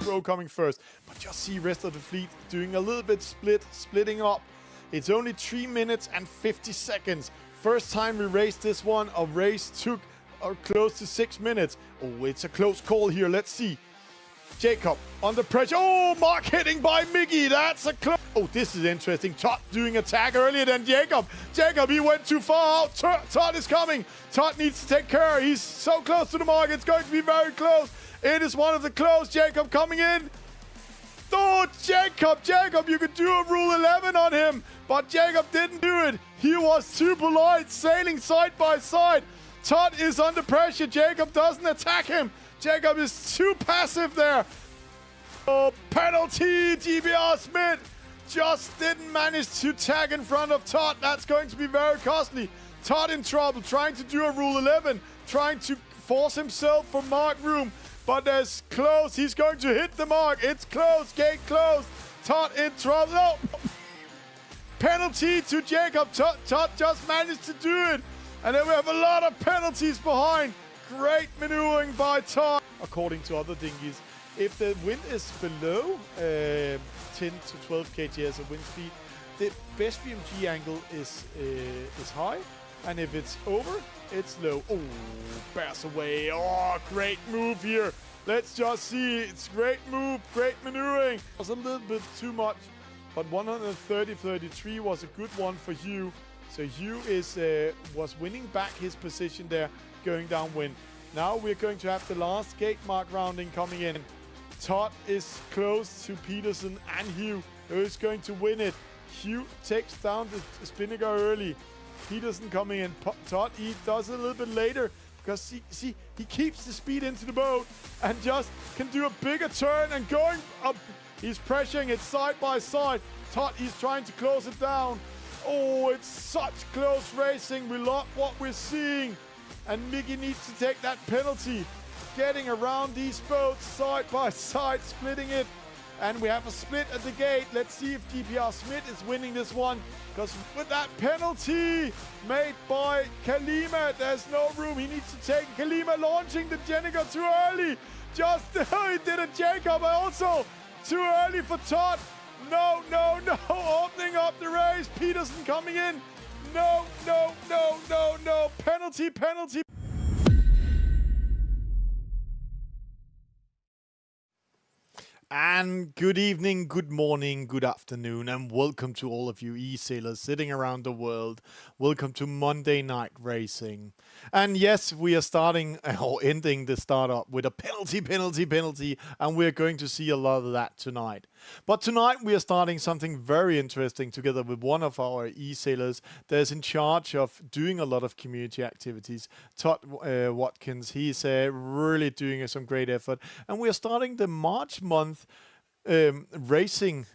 row coming first. But just see rest of the fleet doing a little bit splitting up. It's only 3 minutes and 50 seconds. First time we raced this one, a race took close to 6 minutes. Oh, it's a close call here. Let's see. Jacob under pressure. Oh, Mark hitting by Mickey. That's a close. Oh, this is interesting. Todd doing attack earlier than Jacob. Jacob, he went too far out. Todd is coming. Todd needs to take care. He's so close to the mark. It's going to be very close. It is one of the close. Jacob coming in. Oh, Jacob, you could do a rule 11 on him. But Jacob didn't do it. He was too polite, sailing side by side. Todd is under pressure. Jacob doesn't attack him. Jacob is too passive there. Oh, penalty. GBR Smith just didn't manage to tag in front of Todd. That's going to be very costly. Todd in trouble, trying to do a rule 11, trying to force himself for mark room. But there's close. He's going to hit the mark. It's close. Gate closed. Todd in trouble. No. Penalty to Jacob. Todd just managed to do it. And then we have a lot of penalties behind. Great maneuvering by Todd. According to other dinghies, if the wind is below 10 to 12 kgs of wind speed, the best VMG angle is high. And if it's over, it's low. Oh, pass away. Oh, great move here. Let's just see. It's great move, great maneuvering. It was a little bit too much, but 130.33 was a good one for Hugh. So Hugh was winning back his position there, going downwind. Now we're going to have the last gate mark rounding coming in. Todd is close to Peterson and Hugh, who is going to win it. Hugh takes down the Spinnaker early. Peterson coming in. Todd, he does it a little bit later because he keeps the speed into the boat and just can do a bigger turn and going up. He's pressuring it side by side. Todd, he's trying to close it down. Oh, it's such close racing. We love what we're seeing. And Mickey needs to take that penalty. Getting around these boats side by side, splitting it. And we have a split at the gate. Let's see if GBR Smith is winning this one. Because with that penalty made by Kalima, there's no room. He needs to take Kalima launching the Jenica too early. Just, he did a Jacob also. Too early for Todd. No. Opening up the race. Peterson coming in. No. Penalty. And good evening, good morning, good afternoon, and welcome to all of you e-sailers sitting around the world. Welcome to Monday Night Racing. And yes, we are starting or ending the startup with a penalty, and we're going to see a lot of that tonight. But tonight we are starting something very interesting together with one of our e-sailers that is in charge of doing a lot of community activities, Todd Watkins. He's really doing some great effort, and we are starting the March month racing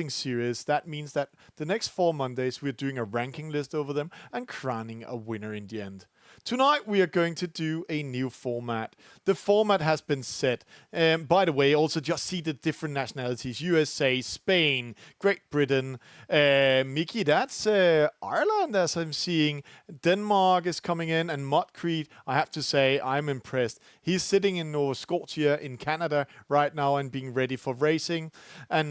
series. That means that the next 4 Mondays we're doing a ranking list over them and crowning a winner in the end. Tonight we are going to do a new format. The format has been set. By the way, also just see the different nationalities. USA, Spain, Great Britain. Mickey, that's Ireland as I'm seeing. Denmark is coming in, and Mudcrete, I have to say, I'm impressed. He's sitting in Nova Scotia in Canada right now and being ready for racing. And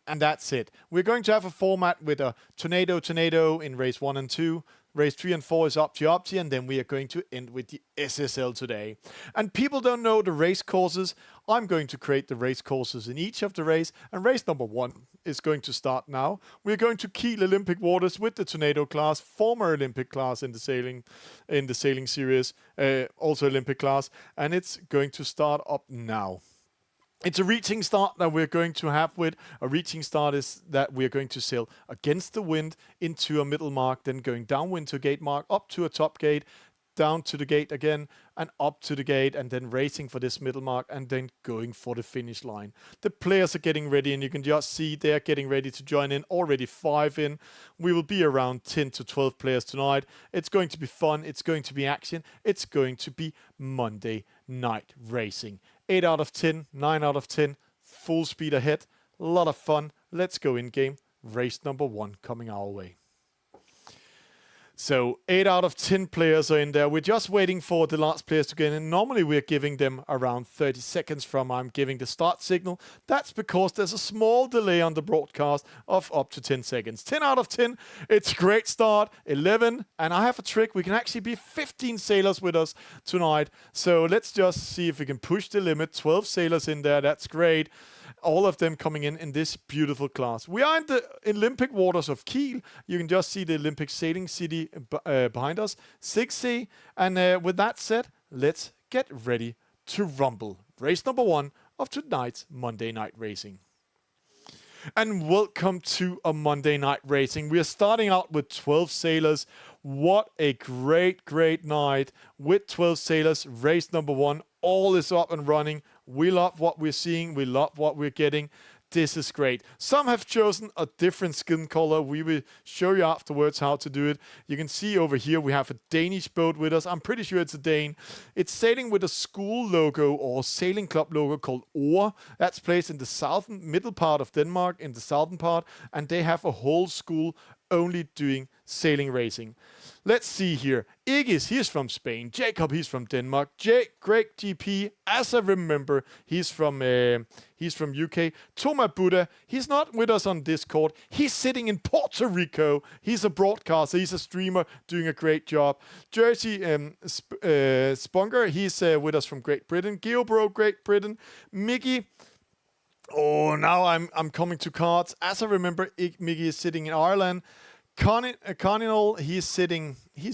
that's it. We're going to have a format with a tornado in race 1 and 2. Race 3 and 4 is Opti, and then we are going to end with the SSL today. And people don't know the race courses. I'm going to create the race courses in each of the race, and race number 1 is going to start now. We're going to Kiel Olympic waters with the Tornado class, former Olympic class in the sailing series, also Olympic class, and it's going to start up now. It's a reaching start that we're going to have with. A reaching start is that we're going to sail against the wind into a middle mark, then going downwind to a gate mark, up to a top gate, down to the gate again, and up to the gate, and then racing for this middle mark, and then going for the finish line. The players are getting ready, and you can just see they're getting ready to join in. Already 5 in. We will be around 10 to 12 players tonight. It's going to be fun. It's going to be action. It's going to be Monday Night Racing. 8 out of 10, 9 out of 10, full speed ahead, a lot of fun. Let's go in game. Race number 1 coming our way. So 8 out of 10 players are in there. We're just waiting for the last players to get in. Normally we're giving them around 30 seconds from I'm giving the start signal. That's because there's a small delay on the broadcast of up to 10 seconds. 10 out of 10. It's a great start. 11. And I have a trick. We can actually be 15 sailors with us tonight. So let's just see if we can push the limit. 12 sailors in there. That's great. All of them coming in this beautiful class. We are in the Olympic waters of Kiel. You can just see the Olympic sailing city behind us. 6C. And with that said, let's get ready to rumble. Race number 1 of tonight's Monday Night Racing. And welcome to a Monday Night Racing. We are starting out with 12 sailors. What a great, great night with 12 sailors. Race number 1. All is up and running. We love what we're seeing. We love what we're getting. This is great. Some have chosen a different skin color. We will show you afterwards how to do it. You can see over here we have a Danish boat with us. I'm pretty sure it's a Dane. It's sailing with a school logo or sailing club logo called OR. That's placed in the middle part of Denmark, in the southern part. And they have a whole school only doing sailing racing. Let's see here. Igis, he's from Spain. Jacob, he's from Denmark. Greg GP, as I remember, he's from UK. Thomas Buddha, he's not with us on Discord. He's sitting in Puerto Rico. He's a broadcaster. He's a streamer doing a great job. Jersey Sponger, he's with us from Great Britain. Geobro, Great Britain. Mickey. Oh, now I'm coming to cards. As I remember, Mickey is sitting in Ireland. Cardinal, he's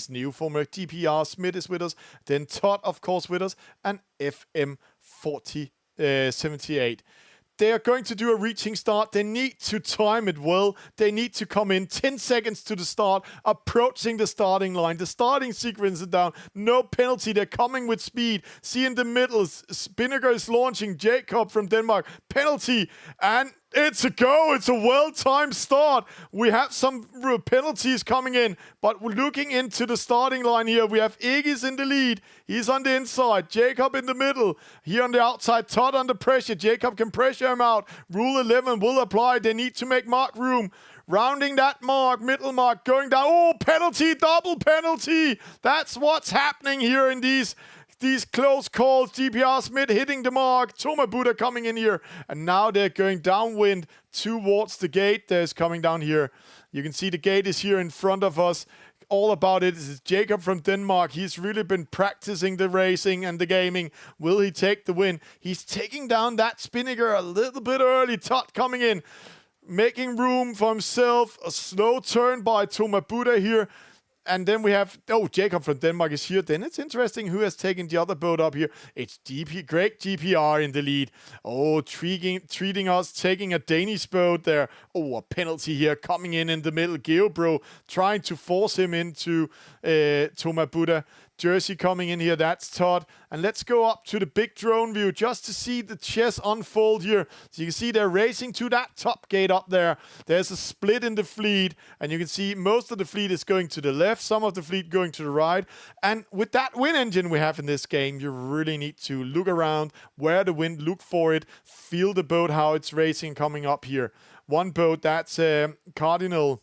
new for me. DPR Smith is with us. Then Todd, of course, with us. And FM 4078. They are going to do a reaching start. They need to time it well. They need to come in 10 seconds to the start, approaching the starting line. The starting sequence is down. No penalty. They're coming with speed. See in the middle, Spinnaker is launching. Jacob from Denmark. Penalty. And it's a go. It's a well-timed start. We have some penalties coming in, but we're looking into the starting line here. We have Igis in the lead. He's on the inside. Jacob in the middle. Here on the outside. Todd under pressure. Jacob can pressure him out. Rule 11 will apply. They need to make mark room. Rounding that mark, middle mark, going down. Oh, penalty, double penalty. That's what's happening here in these close calls. DPR Smith hitting the mark. Thomas Buddha coming in here. And now they're going downwind towards the gate. There's coming down here. You can see the gate is here in front of us. All about it. This is Jacob from Denmark. He's really been practicing the racing and the gaming. Will he take the win? He's taking down that Spinnaker a little bit early. Todd coming in, making room for himself. A slow turn by Thomas Buddha here. And then we have, Jacob from Denmark is here. Then it's interesting who has taken the other boat up here. It's Greg GPR in the lead. Oh, treating us, taking a Danish boat there. Oh, a penalty here coming in the middle. Geobro trying to force him into Thomas Buddha. Jersey coming in here, that's Todd. And let's go up to the big drone view just to see the chess unfold here. So you can see they're racing to that top gate up there. There's a split in the fleet, and you can see most of the fleet is going to the left, some of the fleet going to the right. And with that wind engine we have in this game, you really need to look around where the wind, look for it, feel the boat, how it's racing coming up here. One boat, that's Cardinal.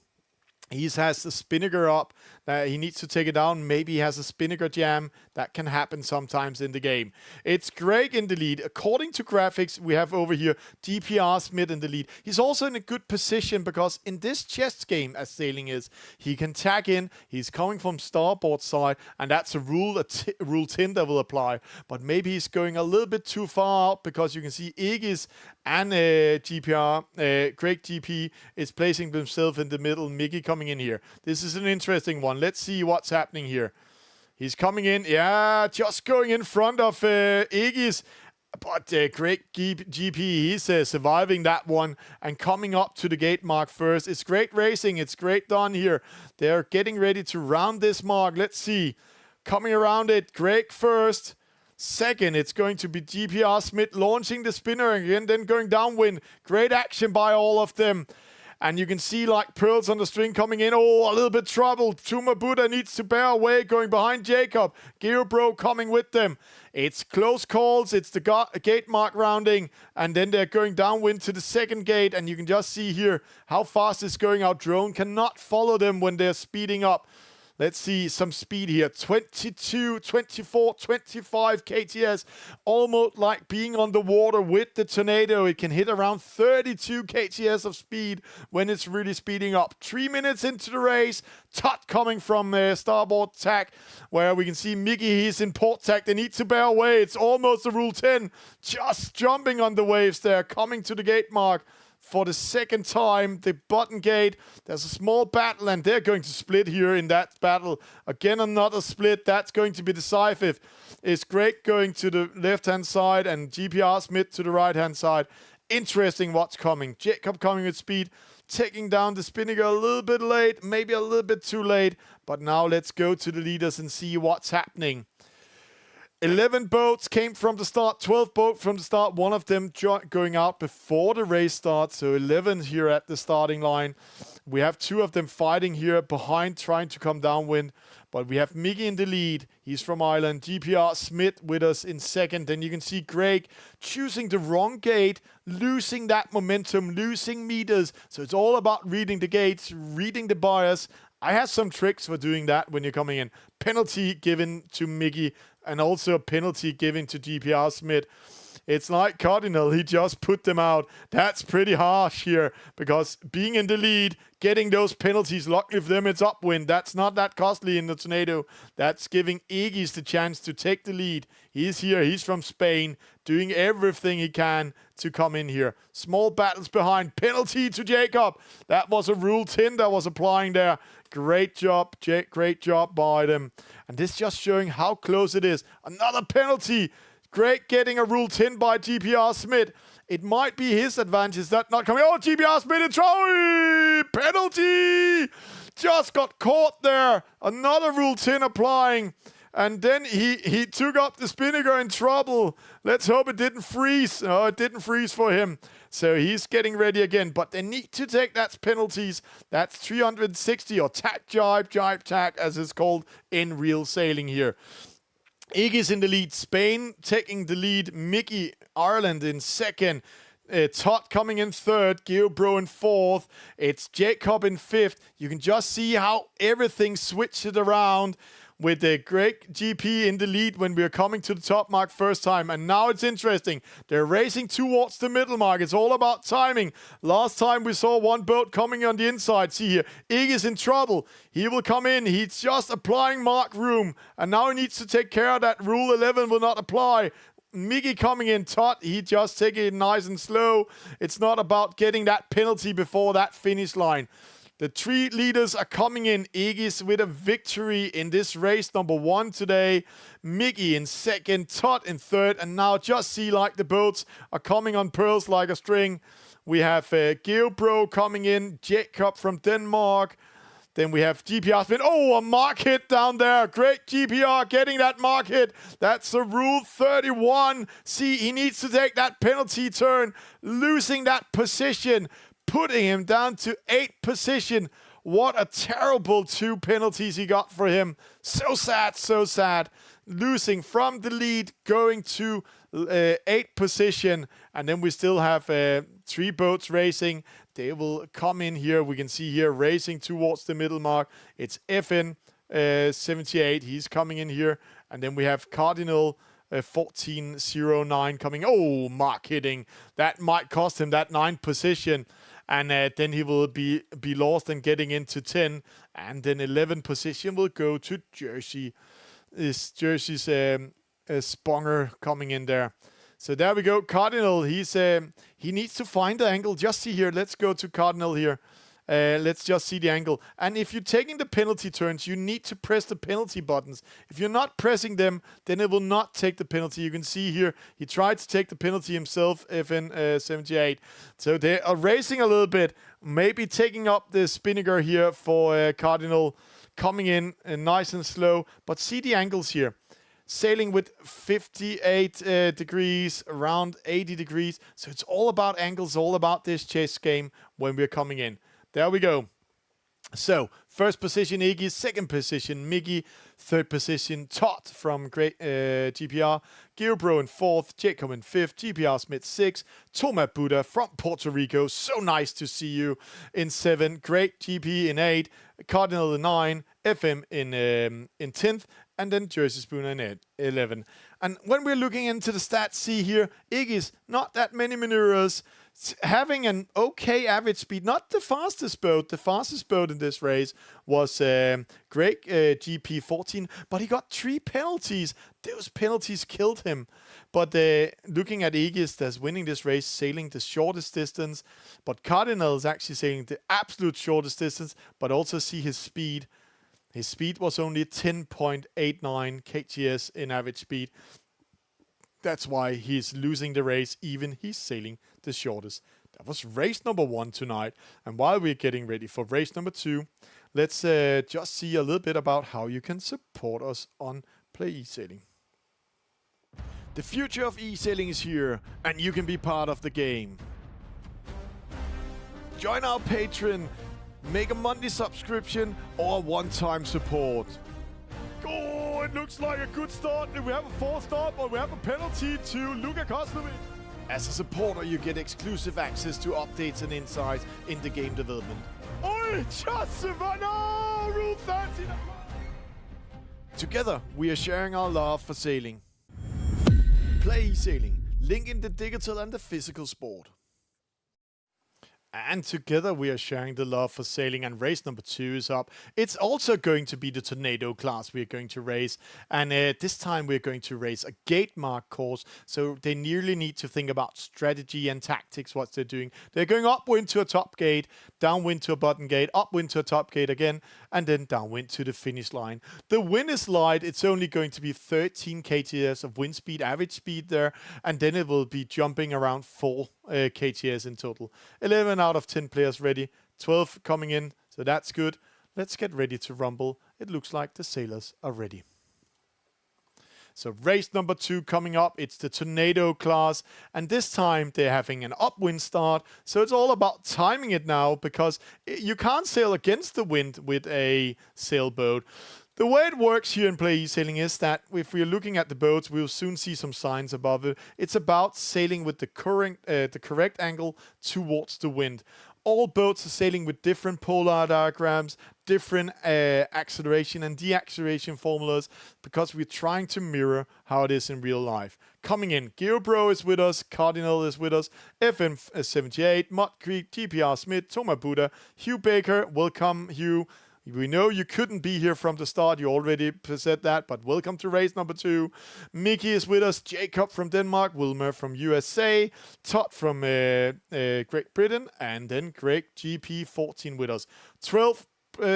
He has the Spinnaker up. He needs to take it down. Maybe he has a Spinnaker jam. That can happen sometimes in the game. It's Greg in the lead. According to graphics, we have over here DPR Smith in the lead. He's also in a good position because in this chess game, as sailing is, he can tag in. He's coming from starboard side, and that's a rule 10 that will apply. But maybe he's going a little bit too far out because you can see Igis and Greg GP is placing himself in the middle. Mickey coming in here. This is an interesting one. Let's see what's happening here. He's coming in. Yeah, just going in front of Igis. But Greg GP, he's surviving that one and coming up to the gate mark first. It's great racing. It's great done here. They're getting ready to round this mark. Let's see. Coming around it. Greg first. Second, it's going to be DPR Smith launching the spinner again, then going downwind. Great action by all of them. And you can see like pearls on the string coming in. Oh, a little bit troubled. Thomas Buddha needs to bear away, going behind Jacob. Geobro coming with them. It's close calls. It's the gate mark rounding. And then they're going downwind to the second gate. And you can just see here how fast it's going. Our drone cannot follow them when they're speeding up. Let's see some speed here. 22, 24, 25 kts. Almost like being on the water with the Tornado. It can hit around 32 kts of speed when it's really speeding up. 3 minutes into the race. Todd coming from starboard tack, where we can see Mickey, he's in port tack. They need to bear away. It's almost a Rule 10. Just jumping on the waves there, coming to the gate mark. For the second time, the bottom gate, there's a small battle, and they're going to split here in that battle. Again, another split. That's going to be decisive. It's Greg going to the left-hand side and GPR Smith to the right-hand side. Interesting what's coming. Jacob coming with speed, taking down the Spinnaker a little bit late, maybe a little bit too late. But now let's go to the leaders and see what's happening. 11 boats came from the start, 12 boats from the start, one of them going out before the race starts, so 11 here at the starting line. We have 2 of them fighting here behind, trying to come downwind, but we have Mickey in the lead. He's from Ireland. GPR Smith with us in second. Then you can see Greg choosing the wrong gate, losing that momentum, losing meters. So it's all about reading the gates, reading the bias. I have some tricks for doing that when you're coming in. Penalty given to Mickey, and also a penalty given to GPR Smith. It's like Cardinal, he just put them out. That's pretty harsh here, because being in the lead, getting those penalties, luckily for them it's upwind. That's not that costly in the Tornado. That's giving Iggy's the chance to take the lead. He's here, he's from Spain, doing everything he can to come in here. Small battles behind, penalty to Jacob. That was a Rule 10 that was applying there. Great job, Jake, great job by them. And this just showing how close it is. Another penalty. Greg getting a Rule 10 by GPR Smith. It might be his advantage that not coming. Oh, GPR Smith in trouble! Penalty! Just got caught there. Another Rule 10 applying. And then he took up the Spinnaker in trouble. Let's hope it didn't freeze. Oh, it didn't freeze for him. So he's getting ready again. But they need to take that penalties. That's 360 or tack, jibe, tack, as it's called in real sailing here. Iggy's in the lead. Spain taking the lead. Mickey, Ireland in second. Todd coming in third. Geobro in fourth. It's Jacob in fifth. You can just see how everything switched around with the Greg GP in the lead when we are coming to the top mark first time. And now it's interesting. They're racing towards the middle mark. It's all about timing. Last time we saw one boat coming on the inside. See here, Iggy's in trouble. He will come in. He's just applying mark room. And now he needs to take care of that. Rule 11 will not apply. Mickey coming in, Todd, he just taking it nice and slow. It's not about getting that penalty before that finish line. The 3 leaders are coming in. Iggy's with a victory in this race, number 1 today. Mickey in second, Todd in third, and now just see like the boats are coming on pearls like a string. We have Geobro coming in, Jacob from Denmark. Then we have GPR Smith. Oh, a mark hit down there. Great GPR getting that mark hit. That's a Rule 31. See, he needs to take that penalty turn, losing that position, putting him down to 8th position. What a terrible 2 penalties he got for him. So sad, so sad. Losing from the lead, going to 8th position. And then we still have 3 boats racing. They will come in here. We can see here racing towards the middle mark. It's FN 78. He's coming in here. And then we have Cardinal 1409 coming. Oh, mark hitting. That might cost him that 9th position. And then he will be lost and getting into 10. And then 11th position will go to Jersey. Is Jersey's Sponger coming in there. So there we go. Cardinal, he needs to find the angle. Just see here. Let's go to Cardinal here. Let's just see the angle. And if you're taking the penalty turns, you need to press the penalty buttons. If you're not pressing them, then it will not take the penalty. You can see here, he tried to take the penalty himself, FN 78. So they are racing a little bit, maybe taking up the Spinnaker here for Cardinal, coming in nice and slow. But see the angles here. Sailing with 58 degrees, around 80 degrees. So it's all about angles, all about this chess game when we're coming in. There we go. So, first position, Iggy. Second position, Mickey. Third position, Todd from GPR. Geobro in fourth. Jacob in fifth. GPR Smith 6. Toma Buddha from Puerto Rico. So nice to see you in 7. Great GP in 8. Cardinal in 9. FM in 10th, and then Jersey Spooner in 11. And when we're looking into the stats, see here, Iggy's not that many maneuvers, having an okay average speed, not the fastest boat. The fastest boat in this race was Greg GP14, but he got 3 penalties. Those penalties killed him. But looking at Aegis, that's winning this race, sailing the shortest distance. But Cardinal is actually sailing the absolute shortest distance, but also see his speed. His speed was only 10.89 kgs in average speed. That's why he's losing the race, even he's sailing the shortest. That was race number 1 tonight. And while we're getting ready for race number 2, let's just see a little bit about how you can support us on Play eSailing. The future of eSailing is here, and you can be part of the game. Join our Patreon, make a monthly subscription or one-time support. Oh, it looks like a good start. We have a 4-stop, but we have a penalty to Luca Kostovic. As a supporter, you get exclusive access to updates and insights in the game development. Oh, just no, Rule 13. Together, we are sharing our love for sailing. Play eSailing, link in the digital and the physical sport. And together we are sharing the love for sailing, and race number 2 is up. It's also going to be the Tornado class we're going to race. And this time we're going to race a gate mark course. So they nearly need to think about strategy and tactics, what they're doing. They're going upwind to a top gate, downwind to a bottom gate, upwind to a top gate again, and then downwind to the finish line. The wind is light. It's only going to be 13 kts of wind speed, average speed there. And then it will be jumping around 4 kts in total. 11 out of 10 players ready, 12 coming in, so that's good. Let's get ready to rumble. It looks like the sailors are ready. So race number 2 coming up. It's the Tornado class, and this time they're having an upwind start. So it's all about timing it now, because you can't sail against the wind with a sailboat. The way it works here in Play eSailing is that if we're looking at the boats, we'll soon see some signs above it. It's about sailing with the correct angle towards the wind. All boats are sailing with different polar diagrams, different acceleration and deacceleration formulas, because we're trying to mirror how it is in real life. Coming in, GeoBro is with us, Cardinal is with us, FM78, Mud Creek, GPR Smith, Thomas Buddha, Hugh Baker. Welcome, Hugh. We know you couldn't be here from the start. You already said that, but welcome to race number 2. Mickey is with us, Jacob from Denmark, Wilmer from USA, Todd from Great Britain, and then Greg GP14 with us. 12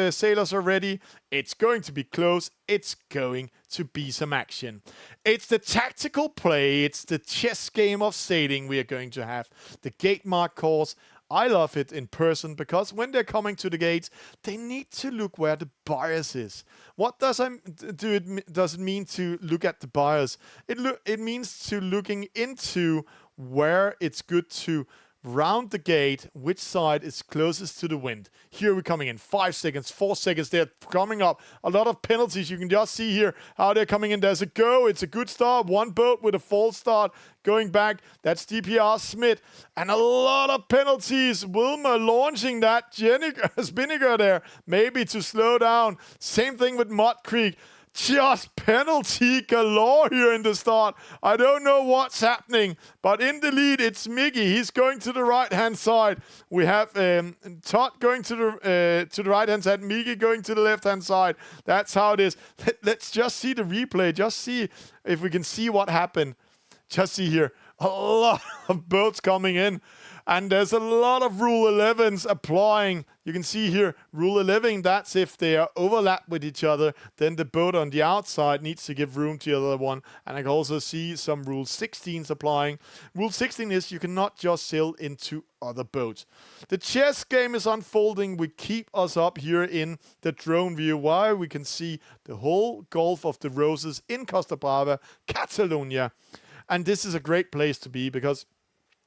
sailors are ready. It's going to be close. It's going to be some action. It's the tactical play. It's the chess game of sailing we are going to have. The gate mark course. I love it in person, because when they're coming to the gates, they need to look where the bias is. What does it mean to look at the bias? It means to looking into where it's good to round the gate, which side is closest to the wind. Here we're coming in 5 seconds, 4 seconds. They're coming up. A lot of penalties. You can just see here how they're coming in. There's a go. It's a good start. One boat with a false start going back. That's DPR Smith. And a lot of penalties. Wilmer launching that spinnaker there, maybe to slow down. Same thing with Mud Creek. Just penalty galore here in the start. I don't know what's happening, but in the lead, it's Mickey. He's going to the right-hand side. We have Todd going to the right-hand side, Mickey going to the left-hand side. That's how it is. Let's just see the replay. Just see if we can see what happened. Just see here. A lot of boats coming in. And there's a lot of Rule 11s applying. You can see here, Rule 11, that's if they are overlapped with each other, then the boat on the outside needs to give room to the other one. And I can also see some Rule 16s applying. Rule 16 is you cannot just sail into other boats. The chess game is unfolding. We keep us up here in the drone view while we can see the whole Gulf of the Roses in Costa Brava, Catalonia. And this is a great place to be, because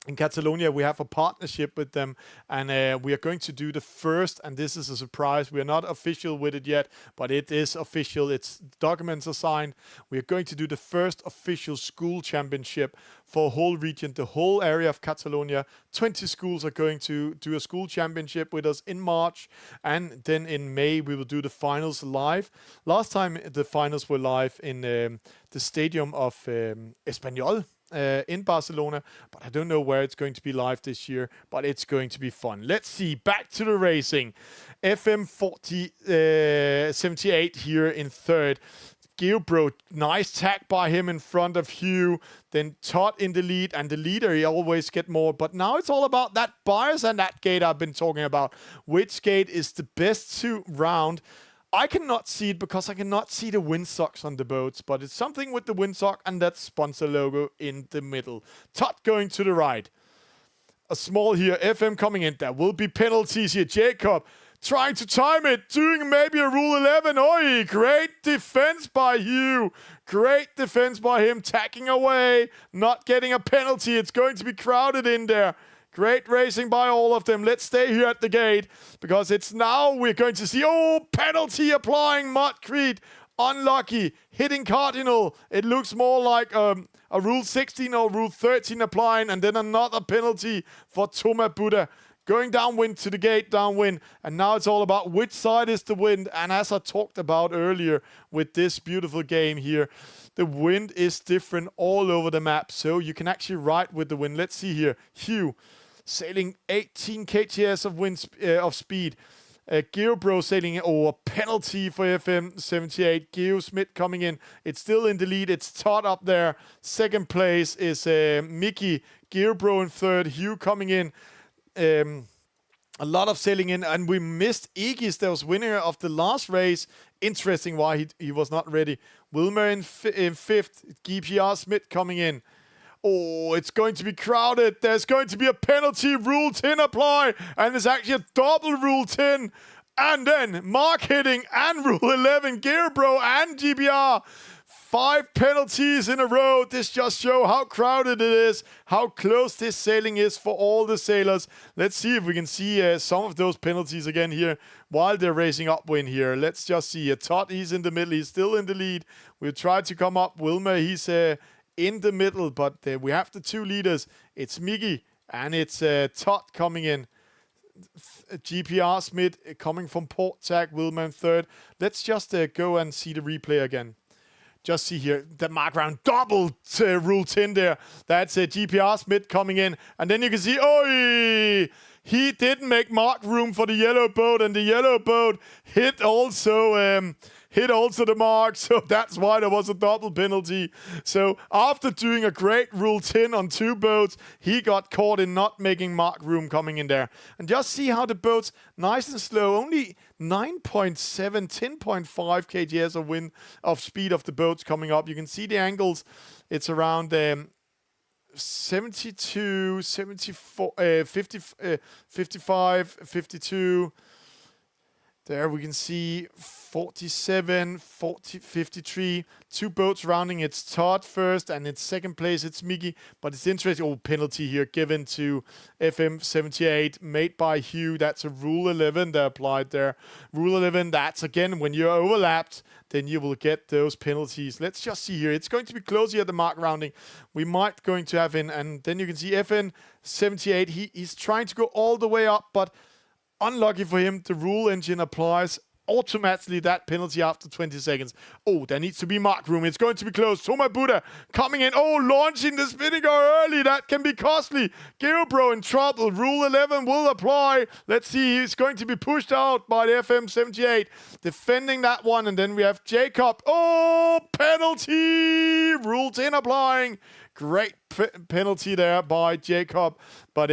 in Catalonia, we have a partnership with them, and we are going to do the first, and this is a surprise, we are not official with it yet, but it is official, documents are signed. We are going to do the first official school championship for a whole region, the whole area of Catalonia. 20 schools are going to do a school championship with us in March, and then in May we will do the finals live. Last time the finals were live in the stadium of Espanyol, in Barcelona, but I don't know where it's going to be live this year, but it's going to be fun. Let's see, back to the racing. FM 78 here in third. Geobro, nice tag by him in front of Hugh. Then Todd in the lead, and the leader, he always get more. But now it's all about that bias and that gate I've been talking about. Which gate is the best to round? I cannot see it because I cannot see the windsocks on the boats, but it's something with the windsock and that sponsor logo in the middle. Todd going to the right. A small here, FM coming in. There will be penalties here. Jacob trying to time it, doing maybe a Rule 11. Oi, great defense by Hugh. Great defense by him, tacking away, not getting a penalty. It's going to be crowded in there. Great racing by all of them. Let's stay here at the gate because it's now we're going to see, penalty applying Mudcrete. Unlucky. Hitting Cardinal. It looks more like a Rule 16 or Rule 13 applying, and then another penalty for Thomas Buddha. Going downwind to the gate, downwind. And now it's all about which side is the wind. And as I talked about earlier with this beautiful game here, the wind is different all over the map. So you can actually ride with the wind. Let's see here. Hugh sailing 18 kts of wind of speed. Geobro sailing, a penalty for FM 78. Geo Smith coming in. It's still in the lead. It's Todd up there. Second place is Mickey. Geobro in third. Hugh coming in. A lot of sailing in, and we missed Igis, that was winner of the last race. Interesting why he was not ready. Wilmer in fifth. GPR Smith coming in. Oh, it's going to be crowded. There's going to be a penalty. Rule 10 apply. And there's actually a double Rule 10. And then Mark hitting and Rule 11. Gearbro and GBR. 5 penalties in a row. This just shows how crowded it is, how close this sailing is for all the sailors. Let's see if we can see some of those penalties again here while they're racing upwind here. Let's just see. Todd, he's in the middle. He's still in the lead. We'll try to come up. Wilmer, he's in the middle, but we have the two leaders. It's Miggy and it's Todd coming in. GPR Smith coming from port tag. Wilmer in third. Let's just go and see the replay again. Just see here, the mark round double Rule 10 there. That's GPR Smith coming in. And then you can see, he didn't make mark room for the yellow boat. And the yellow boat hit also the mark. So that's why there was a double penalty. So after doing a great Rule 10 on 2 boats, he got caught in not making mark room coming in there. And just see how the boat's nice and slow. Only 9.7, 10.5 kgs of wind of speed of the boats coming up. You can see the angles. It's around 72, 74, 50, 55, 52. There we can see 47, 40, 53. 2 boats rounding. It's Todd first, and in second place it's Miggy. But it's interesting. Penalty here given to FM 78, made by Hugh. That's a Rule 11 that applied there. Rule 11, that's again when you're overlapped, then you will get those penalties. Let's just see here. It's going to be close here at the mark rounding. We might going to have and then you can see FM 78. He's trying to go all the way up, but unlucky for him, the rule engine applies automatically that penalty after 20 seconds. There needs to be mark room. It's going to be close. Thomas Buddha coming in. Launching the spinning car early. That can be costly. Geobro in trouble. Rule 11 will apply. Let's see. He's going to be pushed out by the FM 78. Defending that one. And then we have Jacob. Penalty. Rule 10 applying. Great penalty there by Jacob. But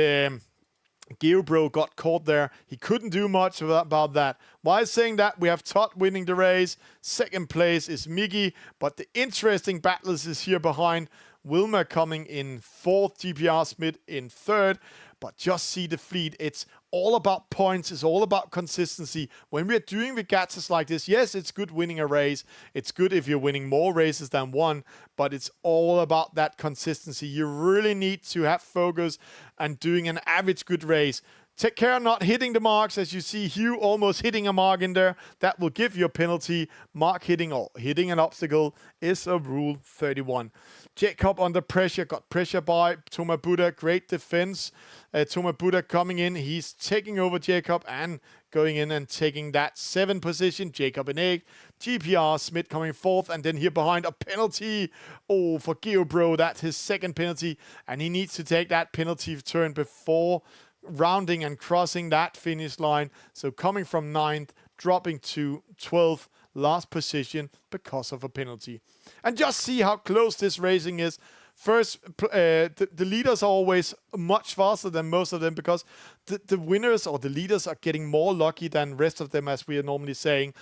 Geobro got caught there. He couldn't do much about that. While saying that, we have Todd winning the race. Second place is Miggy. But the interesting battles is here behind. Wilmer coming in 4th, GPR Smith in 3rd. But just see the fleet. It's all about points. It's all about consistency. When we're doing regattas like this, yes, it's good winning a race. It's good if you're winning more races than one, but it's all about that consistency. You really need to have focus and doing an average good race. Take care not hitting the marks. As you see, Hugh almost hitting a mark in there. That will give you a penalty. Mark hitting or hitting an obstacle is a rule 31. Jacob under pressure, got pressure by Toma Buddha. Great defense. Toma Buddha coming in. He's taking over Jacob and going in and taking that 7th position. Jacob in 8th. GPR Smith coming 4th. And then here behind a penalty. Oh, for Geobro. That's his 2nd penalty. And he needs to take that penalty turn before rounding and crossing that finish line. So coming from 9th, dropping to 12th, last position because of a penalty. And just see how close this racing is. First, the leaders are always much faster than most of them because the winners or the leaders are getting more lucky than the rest of them, as we are normally saying.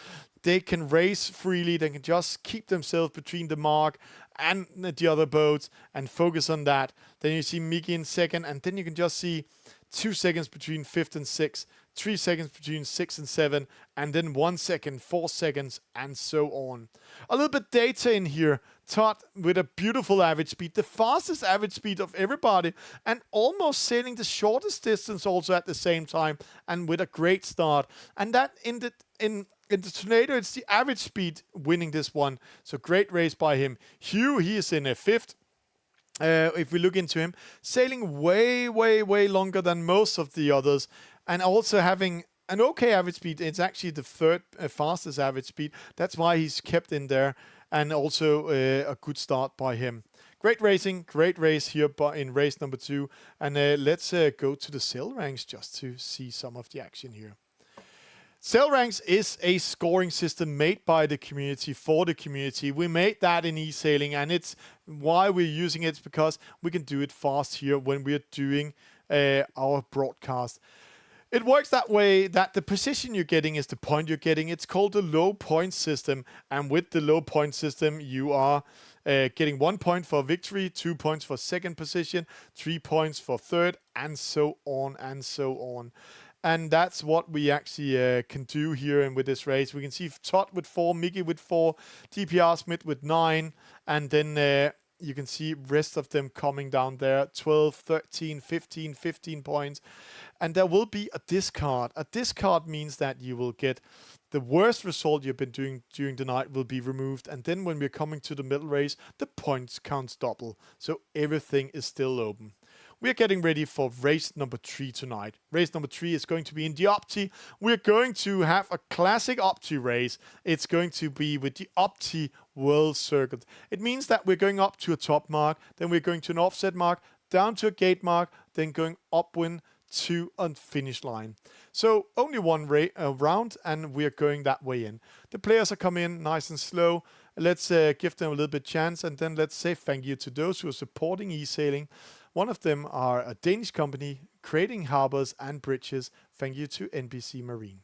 They can race freely. They can just keep themselves between the mark and the other boats and focus on that. Then you see Miki in 2nd, and then you can just see 2 seconds between 5th and 6th, 3 seconds between 6 and 7, and then 1 second, 4 seconds, and so on. A little bit data in here. Todd with a beautiful average speed, the fastest average speed of everybody, and almost sailing the shortest distance also at the same time, and with a great start. And that in the Tornado, it's the average speed winning this one. So great race by him. Hugh, he is in a 5th. If we look into him, sailing way, way, way longer than most of the others, and also having an okay average speed. It's actually the 3rd fastest average speed. That's why he's kept in there, and also a good start by him. Great racing, great race here in race number 2. And let's go to the sail ranks just to see some of the action here. Sail ranks is a scoring system made by the community for the community. We made that in eSailing, and it's why we're using it, because we can do it fast here when we're doing our broadcast. It works that way that the position you're getting is the point you're getting. It's called the low point system, and with the low point system you are getting 1 point for victory, 2 points for 2nd position, 3 points for 3rd, and so on and so on. And that's what we actually can do here and with this race. We can see Todd with 4, Mickey with 4, GPR Smith with 9, and then you can see rest of them coming down there, 12, 13, 15, 15 points. And there will be a discard. A discard means that you will get the worst result you've been doing during the night will be removed. And then when we're coming to the middle race, the points counts double. So everything is still open. We're getting ready for race number 3 tonight. Race number 3 is going to be in the Opti. We're going to have a classic Opti race. It's going to be with the Opti World Circuit. It means that we're going up to a top mark, then we're going to an offset mark, down to a gate mark, then going upwind to a finish line. So only one round, and we're going that way in. The players are coming in nice and slow. Let's give them a little bit chance, and then let's say thank you to those who are supporting eSailing. One of them are a Danish company creating harbors and bridges. Thank you to NBC Marine.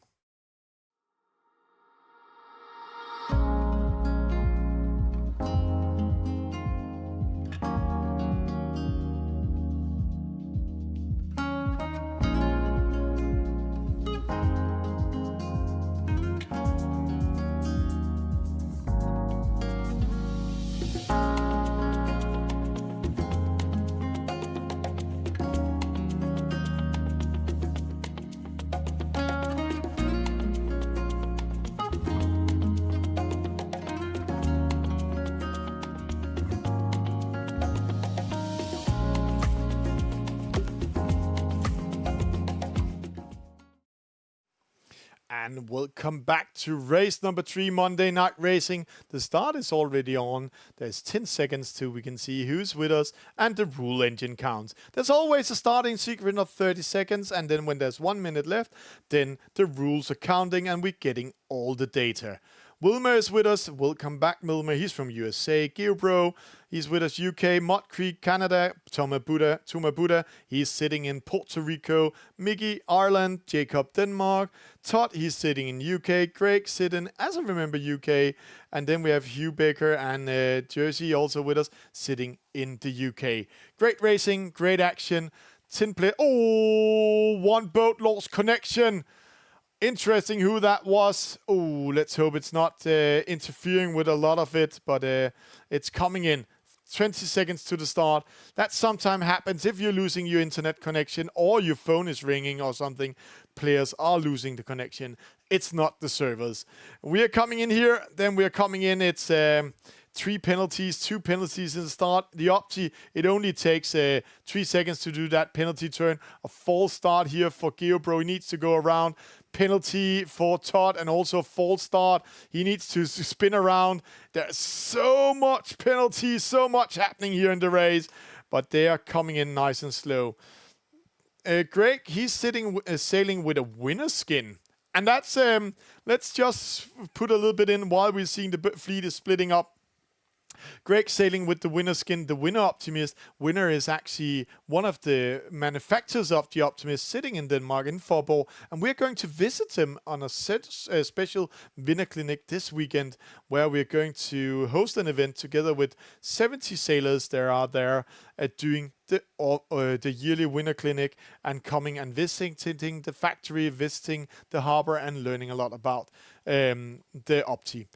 And welcome back to race number 3, Monday Night Racing. The start is already on. There's 10 seconds till we can see who's with us, and the rule engine counts. There's always a starting sequence of 30 seconds, and then when there's 1 minute left, then the rules are counting and we're getting all the data. Wilmer is with us. Welcome back, Wilmer. He's from USA. Geobro, he's with us. UK. Mud Creek, Canada. Toma Buddha, he's sitting in Puerto Rico. Miggy, Ireland. Jacob, Denmark. Todd, he's sitting in UK. Greg, sitting, as I remember, UK. And then we have Hugh Baker and Jersey also with us, sitting in the UK. Great racing, great action. 10 play. Oh, one boat lost connection. Interesting who that was. Oh, let's hope it's not interfering with a lot of it, but it's coming in. 20 seconds to the start. That sometimes happens if you're losing your internet connection or your phone is ringing or something. Players are losing the connection. It's not the servers. We are coming in here. Then we are coming in. It's 3 penalties, 2 penalties in the start. The Opti, it only takes 3 seconds to do that penalty turn. A false start here for Geobro. He needs to go around. Penalty for Todd and also false start. He needs to spin around. There's so much penalty, so much happening here in the race, but they are coming in nice and slow. Greg, he's sailing with a winner skin. And that's, let's just put a little bit in while we're seeing the fleet is splitting up. Greg sailing with the winner skin, the winner Optimist. Winner is actually one of the manufacturers of the Optimist sitting in Denmark, in Forborg. And we're going to visit him on a special winner clinic this weekend, where we're going to host an event together with 70 sailors that are there doing the yearly winner clinic and coming and visiting the factory, visiting the harbor and learning a lot about the Opti.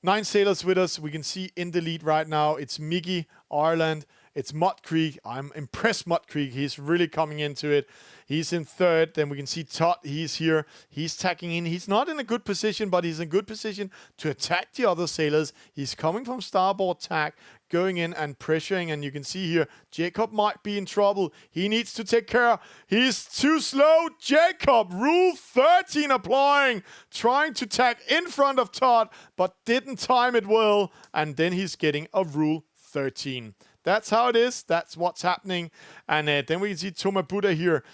9 sailors with us. We can see in the lead right now, it's Miggy, Ireland. It's Mud Creek. I'm impressed, Mud Creek. He's really coming into it. He's in third. Then we can see Todd. He's here. He's tacking in. He's not in a good position, but he's in a good position to attack the other sailors. He's coming from starboard tack, going in and pressuring. And you can see here, Jacob might be in trouble. He needs to take care. He's too slow. Jacob, rule 13 applying, trying to tack in front of Todd, but didn't time it well. And then he's getting a rule 13. That's how it is. That's what's happening. And then we can see Toma Buddha here.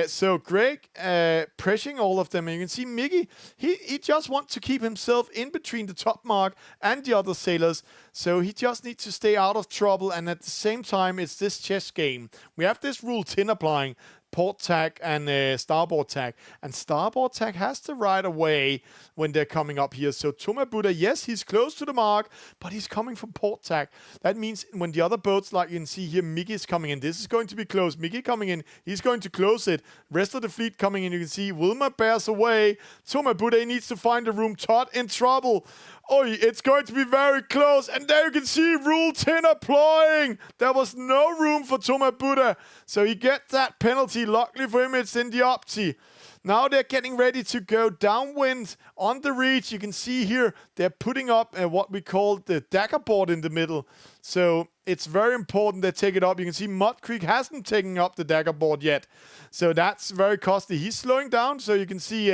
So Greg pressuring all of them. And you can see Miggy. He just wants to keep himself in between the top mark and the other sailors. So he just needs to stay out of trouble. And at the same time, it's this chess game. We have this rule 10 applying. Port tack and starboard tack. And starboard tack has to ride away when they're coming up here. So Toma Buddha, yes, he's close to the mark, but he's coming from port tack. That means when the other boats, like you can see here, Miggy is coming in. This is going to be close. Miggy coming in. He's going to close it. Rest of the fleet coming in. You can see Wilmer bears away. Toma Buddha, he needs to find a room. Todd in trouble. Oh, it's going to be very close. And there you can see rule 10 applying. There was no room for Toma Buddha. So he gets that penalty. Luckily for him, it's in the Opti. Now they're getting ready to go downwind on the reach. You can see here, they're putting up what we call the dagger board in the middle. So it's very important they take it up. You can see Mud Creek hasn't taken up the dagger board yet. So that's very costly. He's slowing down. So you can see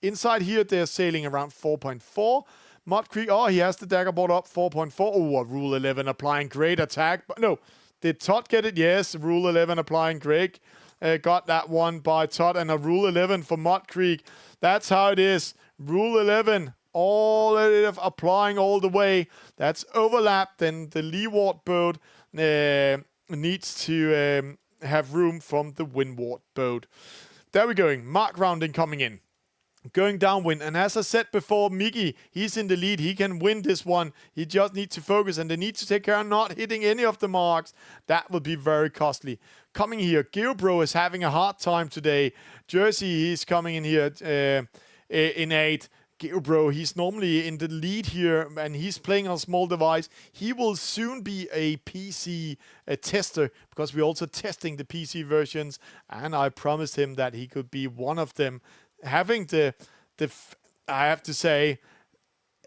inside here, they're sailing around 4.4. Mud Creek, oh, he has the dagger board up, 4.4. Oh, rule 11 applying great attack. But no, did Todd get it? Yes, rule 11 applying Greg. Got that one by Todd, and a rule 11 for Mud Creek. That's how it is. Rule 11, all applying all the way. That's overlapped, and the leeward boat needs to have room from the windward boat. There we're going. Mark rounding coming in. Going downwind, and as I said before, Miggy, he's in the lead. He can win this one. He just needs to focus, and they need to take care of not hitting any of the marks. That will be very costly. Coming here, Geobro is having a hard time today. Jersey, he's coming in here in 8. Geobro, he's normally in the lead here, and he's playing on a small device. He will soon be a PC tester, because we're also testing the PC versions, and I promised him that he could be one of them. Having I have to say,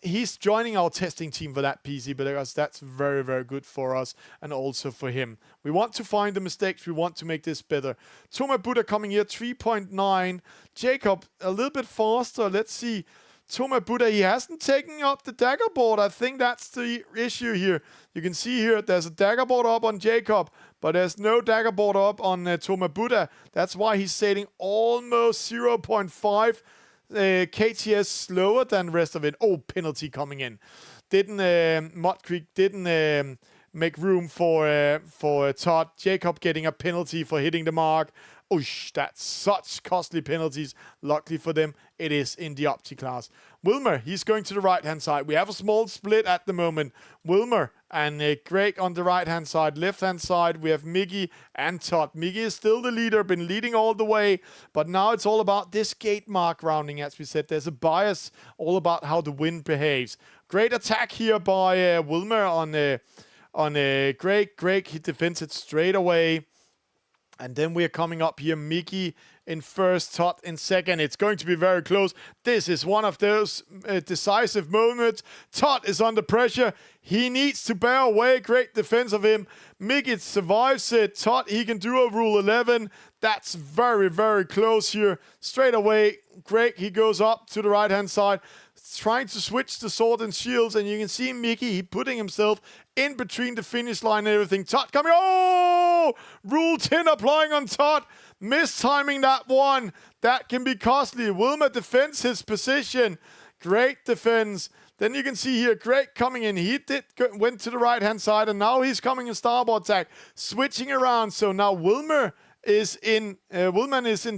he's joining our testing team for that PC, because that's very, very good for us and also for him. We want to find the mistakes. We want to make this better. Toma Buddha coming here, 3.9. Jacob, a little bit faster. Let's see. Toma Buddha, he hasn't taken up the dagger board. I think that's the issue here. You can see here, there's a dagger board up on Jacob, but there's no dagger board up on Toma Buddha. That's why he's sailing almost 0.5 KTS slower than the rest of it. Oh, penalty coming in. Mud Creek didn't make room for Todd. Jacob getting a penalty for hitting the mark. Oosh, that's such costly penalties. Luckily for them, it is in the Opti class. Wilmer, he's going to the right-hand side. We have a small split at the moment. Wilmer and Greg on the right-hand side. Left-hand side, we have Miggy and Todd. Miggy is still the leader, been leading all the way. But now it's all about this gate mark rounding, as we said. There's a bias all about how the wind behaves. Great attack here by Wilmer on Greg. Greg, he defends it straight away. And then we are coming up here, Mickey in first, Todd in second. It's going to be very close. This is one of those decisive moments. Todd is under pressure. He needs to bear away. Great defense of him. Mickey survives it. Todd, he can do a Rule 11. That's very, very close here. Straight away, Greg, he goes up to the right-hand side, trying to switch the sword and shields, and you can see Mickey, he putting himself in between the finish line and everything. Todd coming, oh! Rule 10 applying on Todd. Mistiming that one. That can be costly. Wilmer defends his position. Great defense. Then you can see here, Greg coming in. He went to the right-hand side, and now he's coming in starboard tack, switching around. So now Wilmer is in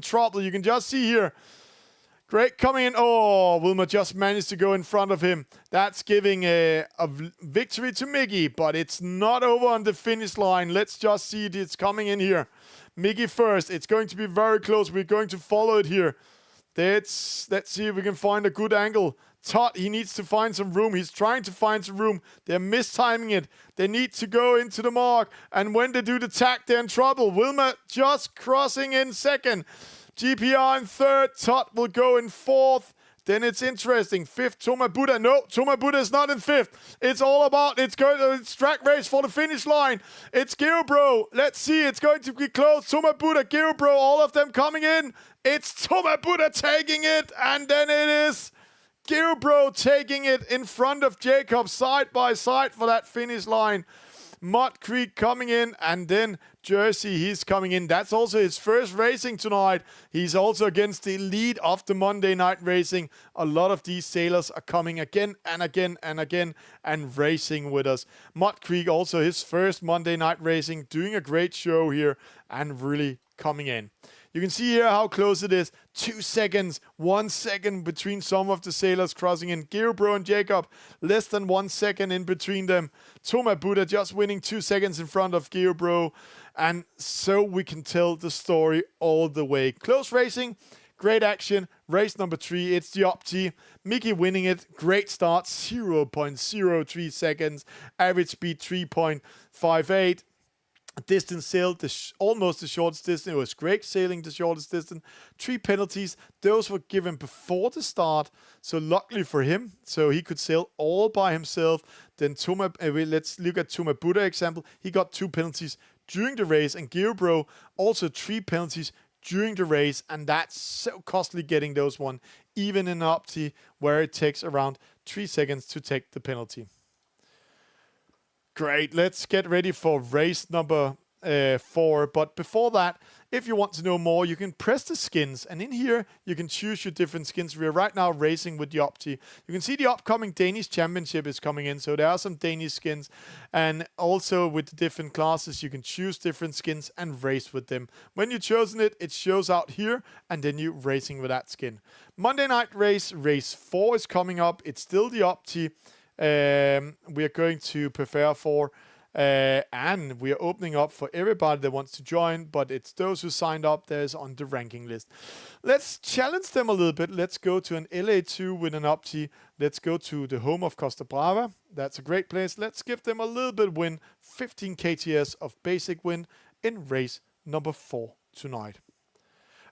trouble. You can just see here, Greg coming in. Oh, Wilmer just managed to go in front of him. That's giving a victory to Miggy, but it's not over on the finish line. Let's just see it. It's coming in here. Miggy first. It's going to be very close. We're going to follow it here. Let's see if we can find a good angle. Todd, he needs to find some room. He's trying to find some room. They're mistiming it. They need to go into the mark. And when they do the tack, they're in trouble. Wilmer just crossing in second. GPR in third. Todd will go in fourth. Then it's interesting. Fifth, Toma Buddha. No, Toma Buddha is not in fifth. It's all about, it's drag race for the finish line. It's Geobro. Let's see, it's going to be close. Toma Buddha, Geobro, all of them coming in. It's Toma Buddha taking it. And then it is Geobro taking it in front of Jacob, side by side for that finish line. Mud Creek coming in, and then Jersey, he's coming in. That's also his first racing tonight. He's also against the lead of the Monday night racing. A lot of these sailors are coming again and again and again and racing with us. Mud Creek also his first Monday night racing, doing a great show here and really coming in. You can see here how close it is. 2 seconds, 1 second between some of the sailors crossing in. Geobro and Jacob, less than 1 second in between them. Toma Buddha just winning 2 seconds in front of Geobro. And so we can tell the story all the way. Close racing, great action. Race number 3, it's the Opti. Mickey winning it. Great start, 0.03 seconds. Average speed 3.58. Distance sailed almost the shortest distance. It was Greg sailing the shortest distance. 3 penalties. Those were given before the start. So luckily for him, so he could sail all by himself. Then let's look at Toma Buddha example. He got 2 penalties during the race, and Geobro also 3 penalties during the race, and that's so costly getting those one, even in Opti, where it takes around 3 seconds to take the penalty. Great, let's get ready for race number 4. But before that, if you want to know more, you can press the skins. And in here, you can choose your different skins. We are right now racing with the Opti. You can see the upcoming Danish Championship is coming in. So there are some Danish skins. And also with the different classes, you can choose different skins and race with them. When you've chosen it, it shows out here. And then you're racing with that skin. Monday night race 4 is coming up. It's still the Opti. We are going to prepare for, and we are opening up for everybody that wants to join, but it's those who signed up there's on the ranking list. Let's challenge them a little bit. Let's go to an LA2 with an Opti. Let's go to the home of Costa Brava. That's a great place. Let's give them a little bit win, 15 KTS of basic win in race number 4 tonight.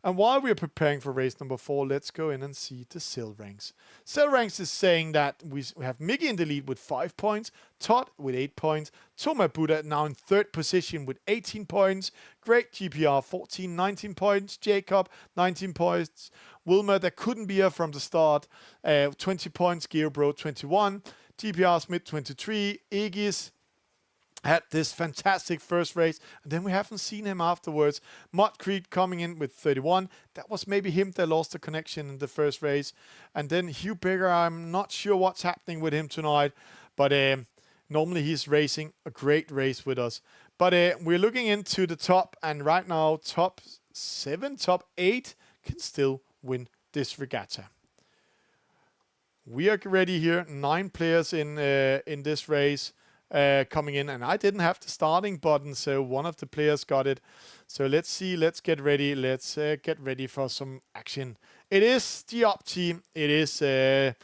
And while we're preparing for race number 4, let's go in and see the Sail Ranks. Sail Ranks is saying that we have Mickey in the lead with 5 points, Todd with 8 points, Toma Buddha now in 3rd position with 18 points, Great GPR 14, 19 points, Jacob 19 points, Wilmer that couldn't be here from the start, 20 points, Geobro 21, GPR Smith 23, Aegis had this fantastic first race, and then we haven't seen him afterwards. Mudcrete coming in with 31. That was maybe him that lost the connection in the first race. And then Hugh Bigger, I'm not sure what's happening with him tonight, but normally he's racing a great race with us. But we're looking into the top, and right now top 7, top 8 can still win this regatta. We are ready here. 9 players in this race. Coming in, and I didn't have the starting button, so one of the players got it. So let's see, let's get ready. Let's get ready for some action. It is the Opti. It is an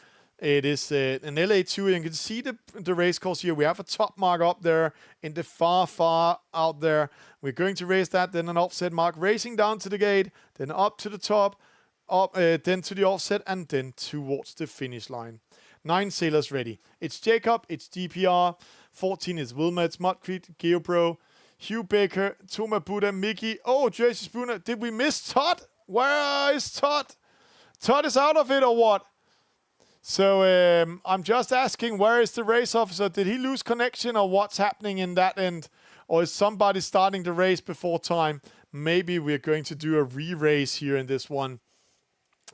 LA2. You can see the race course here. We have a top mark up there in the far out there. We're going to race that, then an offset mark, racing down to the gate, then up to the top, up, then to the offset, and then towards the finish line. 9 sailors ready. It's Jacob, it's DPR, 14 is Wilma, it's Mudcrete, GeoPro, Hugh Baker, Toma Buddha, Mickey. Oh, Jersey Spooner. Did we miss Todd? Where is Todd? Todd is out of it or what? So I'm just asking, where is the race officer? Did he lose connection or what's happening in that end? Or is somebody starting the race before time? Maybe we're going to do a re-race here in this one.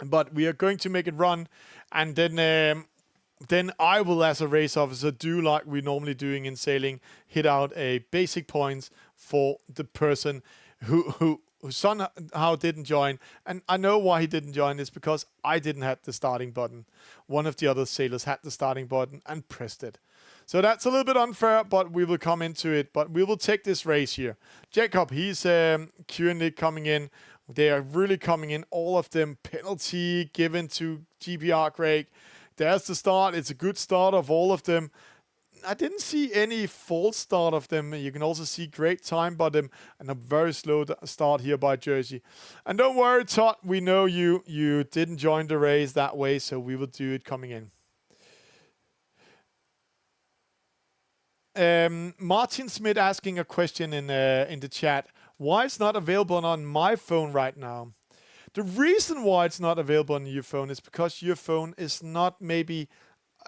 But we are going to make it run, and then I will, as a race officer, do like we're normally doing in sailing, hit out a basic points for the person who somehow didn't join. And I know why he didn't join is because I didn't have the starting button. One of the other sailors had the starting button and pressed it. So that's a little bit unfair, but we will come into it. But we will take this race here. Jacob, he's currently coming in. They are really coming in, all of them. Penalty given to GPR Craig. There's the start. It's a good start of all of them. I didn't see any false start of them. You can also see great time by them and a very slow start here by Jersey. And don't worry, Todd. We know you didn't join the race that way, so we will do it coming in. Martin Smith asking a question in the chat. Why it's not available on my phone right now? The reason why it's not available on your phone is because your phone is not maybe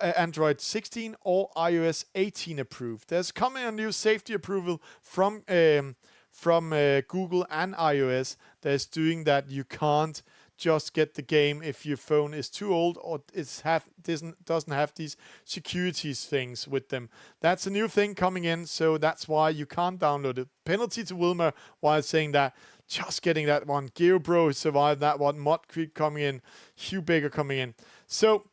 Android 16 or iOS 18 approved. There's coming a new safety approval from Google and iOS that's doing that you can't just get the game if your phone is too old or doesn't have these securities things with them. That's a new thing coming in, so that's why you can't download it. Penalty to Wilmer while saying that. Just getting that one. GeoBro survived that one. Mudcrete coming in. Hugh Baker coming in. So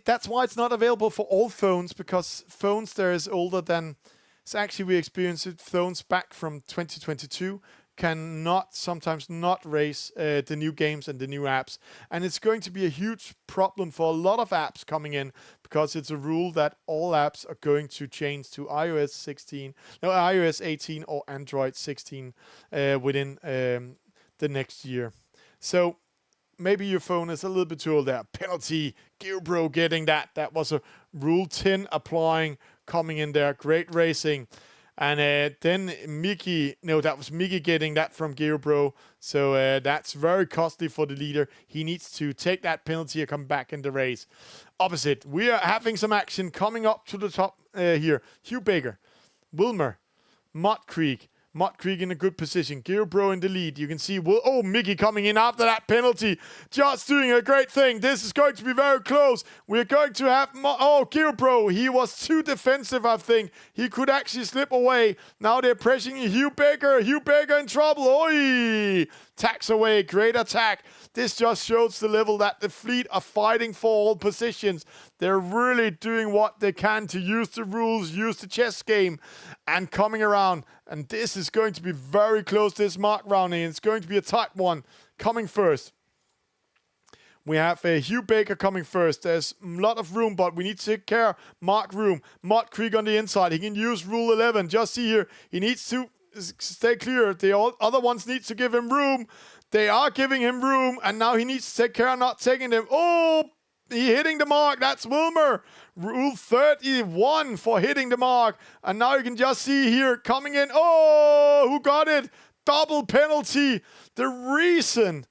that's why it's not available for all phones, because phones there is older than... So actually we experienced it. Phones back from 2022 cannot sometimes not race the new games and the new apps. And it's going to be a huge problem for a lot of apps coming in, because it's a rule that all apps are going to change to iOS 18 or Android 16 within the next year. So maybe your phone is a little bit too old there. Penalty, GeoBro getting that. That was a Rule 10 applying, coming in there. Great racing. And then that was Mickey getting that from GeoBro. So that's very costly for the leader. He needs to take that penalty and come back in the race. Opposite, we are having some action coming up to the top here. Hugh Baker, Wilmer, Mudcrete in a good position. GeoBro in the lead. You can see, Mickey coming in after that penalty. Just doing a great thing. This is going to be very close. We're going to have... GeoBro, he was too defensive, I think. He could actually slip away. Now they're pressing Hugh Baker. Hugh Baker in trouble. Oi! Tacks away. Great attack. This just shows the level that the fleet are fighting for all positions. They're really doing what they can to use the rules, use the chess game, and coming around. And this is going to be very close, this mark rounding. It's going to be a tight one. Coming first, we have Hugh Baker coming first. There's a lot of room, but we need to take care. Mark room. Mudcrete on the inside. He can use Rule 11. Just see here. He needs to stay clear. The other ones need to give him room. They are giving him room, and now he needs to take care of not taking them. Oh, he hitting the mark. That's Wilmer. Rule 31 for hitting the mark. And now you can just see here coming in. Oh, who got it? Double penalty. The reason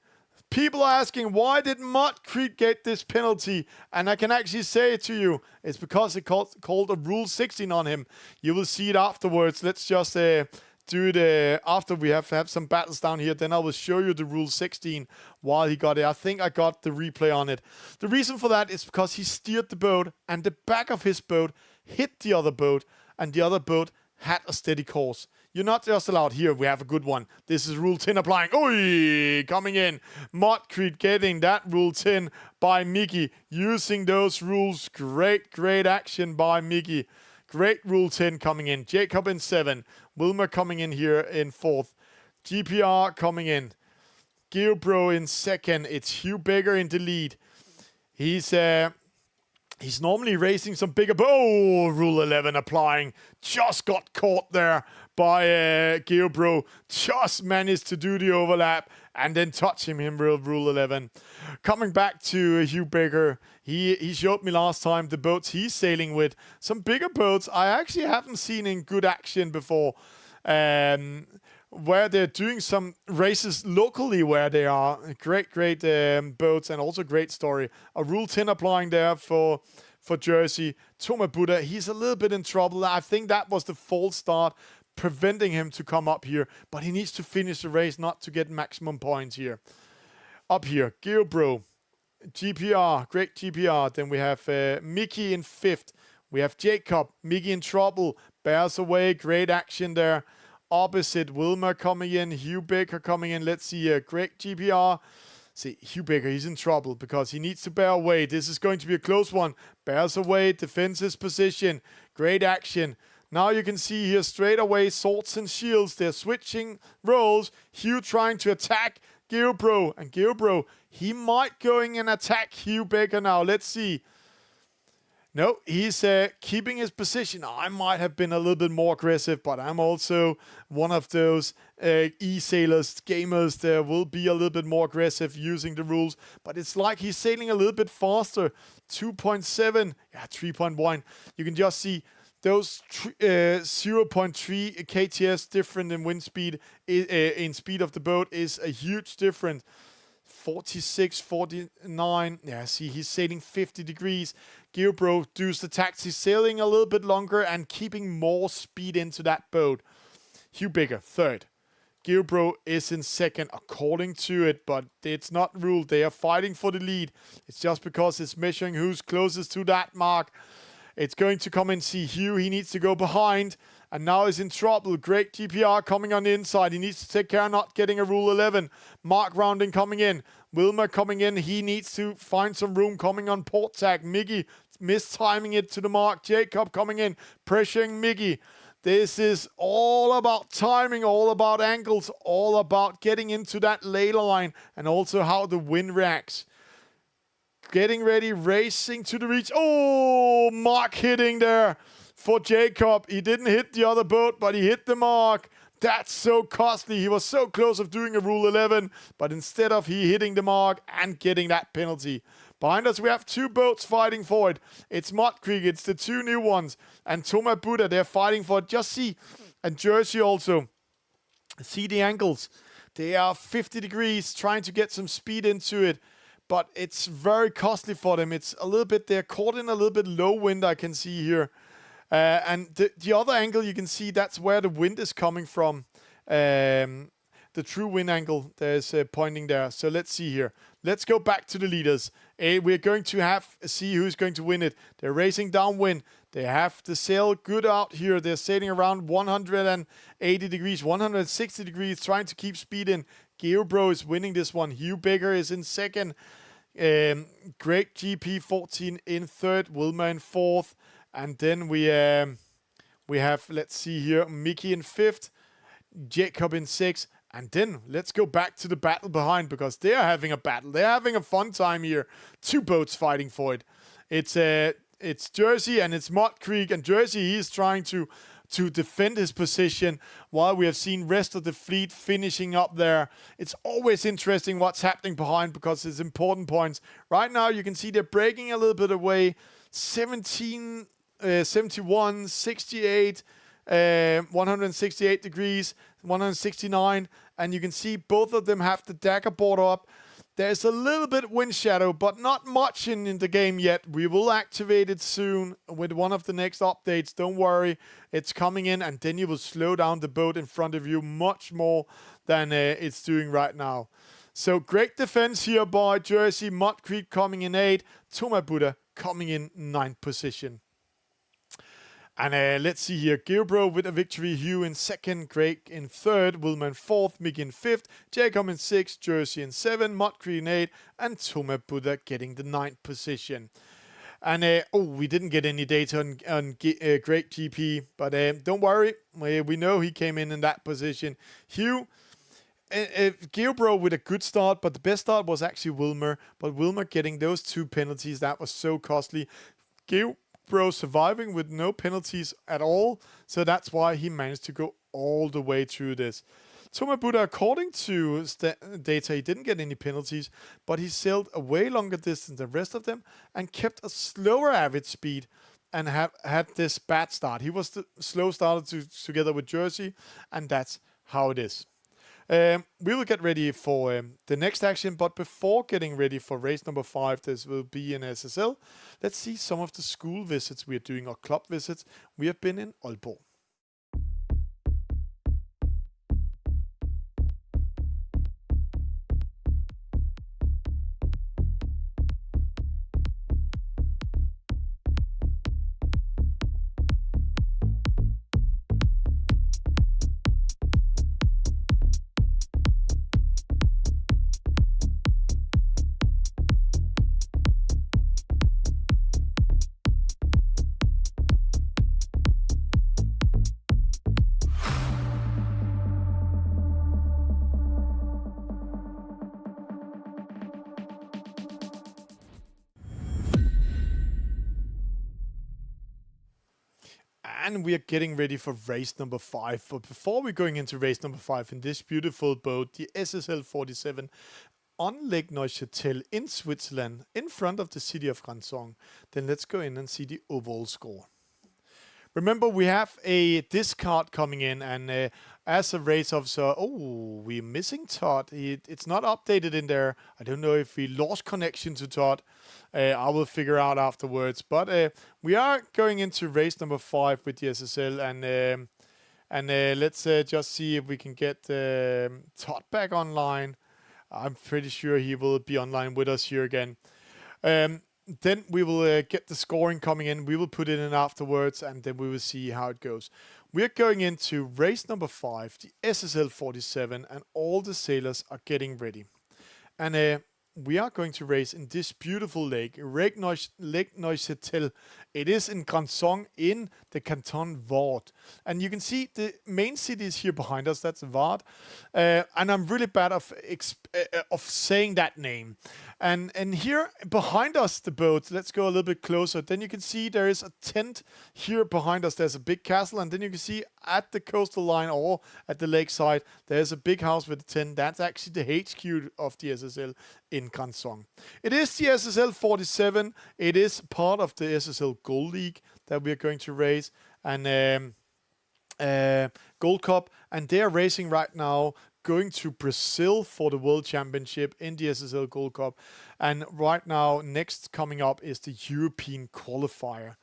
People are asking, why did Mud Creek get this penalty? And I can actually say it to you. It's because it called a Rule 16 on him. You will see it afterwards. Let's just do it after we have some battles down here. Then I will show you the Rule 16 while he got it. I think I got the replay on it. The reason for that is because he steered the boat and the back of his boat hit the other boat and the other boat had a steady course. You're not just allowed. Here, we have a good one. This is Rule 10 applying. Oi! Coming in. Mudcrete getting that Rule 10 by Mickey. Using those rules. Great action by Mickey. Great Rule 10 coming in. Jacob in 7. Wilmer coming in here in 4th. GPR coming in. Geobro in 2nd. It's Hugh Baker in the lead. He's normally racing some bigger... Oh, Rule 11 applying. Just got caught there by Geobro. Just managed to do the overlap and then touch him in Rule 11. Coming back to Hugh Baker. He showed me last time the boats he's sailing with. Some bigger boats I actually haven't seen in good action before. Where they're doing some races locally where they are. Great boats and also great story. A Rule 10 applying there for Jersey. Thomas Buddha, he's a little bit in trouble. I think that was the false start preventing him to come up here. But he needs to finish the race not to get maximum points here. Up here, Geobro. GPR, great GPR. Then we have Mickey in 5th. We have Jacob, Mickey in trouble. Bears away, great action there. Opposite, Wilmer coming in, Hugh Baker coming in. Let's see here, great GPR. See, Hugh Baker, he's in trouble because he needs to bear away. This is going to be a close one. Bears away, defends his position. Great action. Now you can see here straight away, swords and shields. They're switching roles. Hugh trying to attack Geobro. And Geobro, he might going and attack Hugh Baker now. Let's see. No, he's keeping his position. I might have been a little bit more aggressive, but I'm also one of those e-sailors, gamers that will be a little bit more aggressive using the rules. But it's like he's sailing a little bit faster. 2.7, yeah, 3.1. You can just see those 0.3 kts different in wind speed, in speed of the boat is a huge difference. 46, 49. Yeah, see, he's sailing 50 degrees. Geobro does the taxi, sailing a little bit longer and keeping more speed into that boat. Hugh Baker, 3rd. Geobro is in 2nd, according to it, but it's not ruled. They are fighting for the lead. It's just because it's measuring who's closest to that mark. It's going to come and see Hugh. He needs to go behind. And now he's in trouble. Great GPR coming on the inside. He needs to take care of not getting a Rule 11. Mark Rounding coming in. Wilmer coming in. He needs to find some room coming on port tack. Mickey mistiming it to the mark. Jacob coming in. Pressuring Mickey. This is all about timing, all about angles, all about getting into that lay line. And also how the wind reacts. Getting ready, racing to the reach. Oh, Mark hitting there. For Jacob, he didn't hit the other boat, but he hit the mark. That's so costly. He was so close of doing a Rule 11, but instead of he hitting the mark and getting that penalty. Behind us, we have 2 boats fighting for it. It's Mud Creek, it's the 2 new ones. And Thomas Buddha, they're fighting for it. Just see, and Jersey also. See the angles. They are 50 degrees, trying to get some speed into it. But it's very costly for them. It's a little bit, they're caught in a little bit low wind, I can see here. And the other angle you can see, that's where the wind is coming from. The true wind angle there's pointing there. So let's see here. Let's go back to the leaders. We're going to see who's going to win it. They're racing downwind. They have the sail good out here. They're sailing around 180 degrees, 160 degrees, trying to keep speed in. Geobro is winning this one. Hugh Baker is in 2nd. Great GP 14 in 3rd. Wilmer in 4th. And then we have, let's see here, Mickey in 5th, Jacob in 6th. And then let's go back to the battle behind because they are having a battle. They're having a fun time here. 2 boats fighting for it. It's Jersey and it's Mud Creek. And Jersey, he's trying to defend his position while we have seen rest of the fleet finishing up there. It's always interesting what's happening behind because it's important points. Right now you can see they're breaking a little bit away. 71, 68, 168 degrees, 169, and you can see both of them have the dagger board up. There's a little bit wind shadow, but not much in the game yet. We will activate it soon with one of the next updates. Don't worry, it's coming in, and then you will slow down the boat in front of you much more than it's doing right now. So great defense here by Jersey. Mud Creek coming in 8. Toma Buddha coming in 9th position. And let's see here. Geobro with a victory. Hugh in 2nd. Greg in 3rd. Wilma in 4th. Mickey in 5th. Jacob in 6th. Jersey in 7th. Mud Creek in 8th. And Toma Buddha getting the 9th position. And we didn't get any data on Great GP. But don't worry. We know he came in that position. Hugh, Geobro with a good start. But the best start was actually Wilmer. But Wilmer getting those 2 penalties. That was so costly. Bro surviving with no penalties at all, so that's why he managed to go all the way through this. Toma Buddha, according to data, he didn't get any penalties, but he sailed a way longer distance than the rest of them and kept a slower average speed and had this bad start. He was the slow starter together with Jersey, and that's how it is. We will get ready for the next action, but before getting ready for race number 5, this will be in SSL. Let's see some of the school visits we are doing, or club visits. We have been in Aalborg. And we are getting ready for race number 5. But before we're going into race number 5 in this beautiful boat, the SSL 47 on Lake Neuchâtel in Switzerland, in front of the city of Rançon, then let's go in and see the overall score. Remember, we have a discard coming in, and as a race officer, we're missing Todd. It's not updated in there. I don't know if we lost connection to Todd. I will figure out afterwards. But we are going into race number 5 with the SSL, and let's just see if we can get Todd back online. I'm pretty sure he will be online with us here again. Then we will get the scoring coming in. We will put it in afterwards, and then we will see how it goes. We're going into race number 5, the SSL 47, and all the sailors are getting ready. And we are going to race in this beautiful lake, Lake Neuchâtel. It is in Rançon in the Canton Vaud. And you can see the main city is here behind us. That's Vaud. And I'm really bad of saying that name. And here behind us, the boat, let's go a little bit closer. Then you can see there is a tent here behind us. There's a big castle. And then you can see at the coastal line or at the lakeside, there's a big house with a tent. That's actually the HQ of the SSL in Rançon. It is the SSL 47. It is part of the SSL Gold League that we are going to race, and Gold Cup, and they are racing right now, going to Brazil for the World Championship in the SSL Gold Cup. And right now, next coming up is the European qualifier.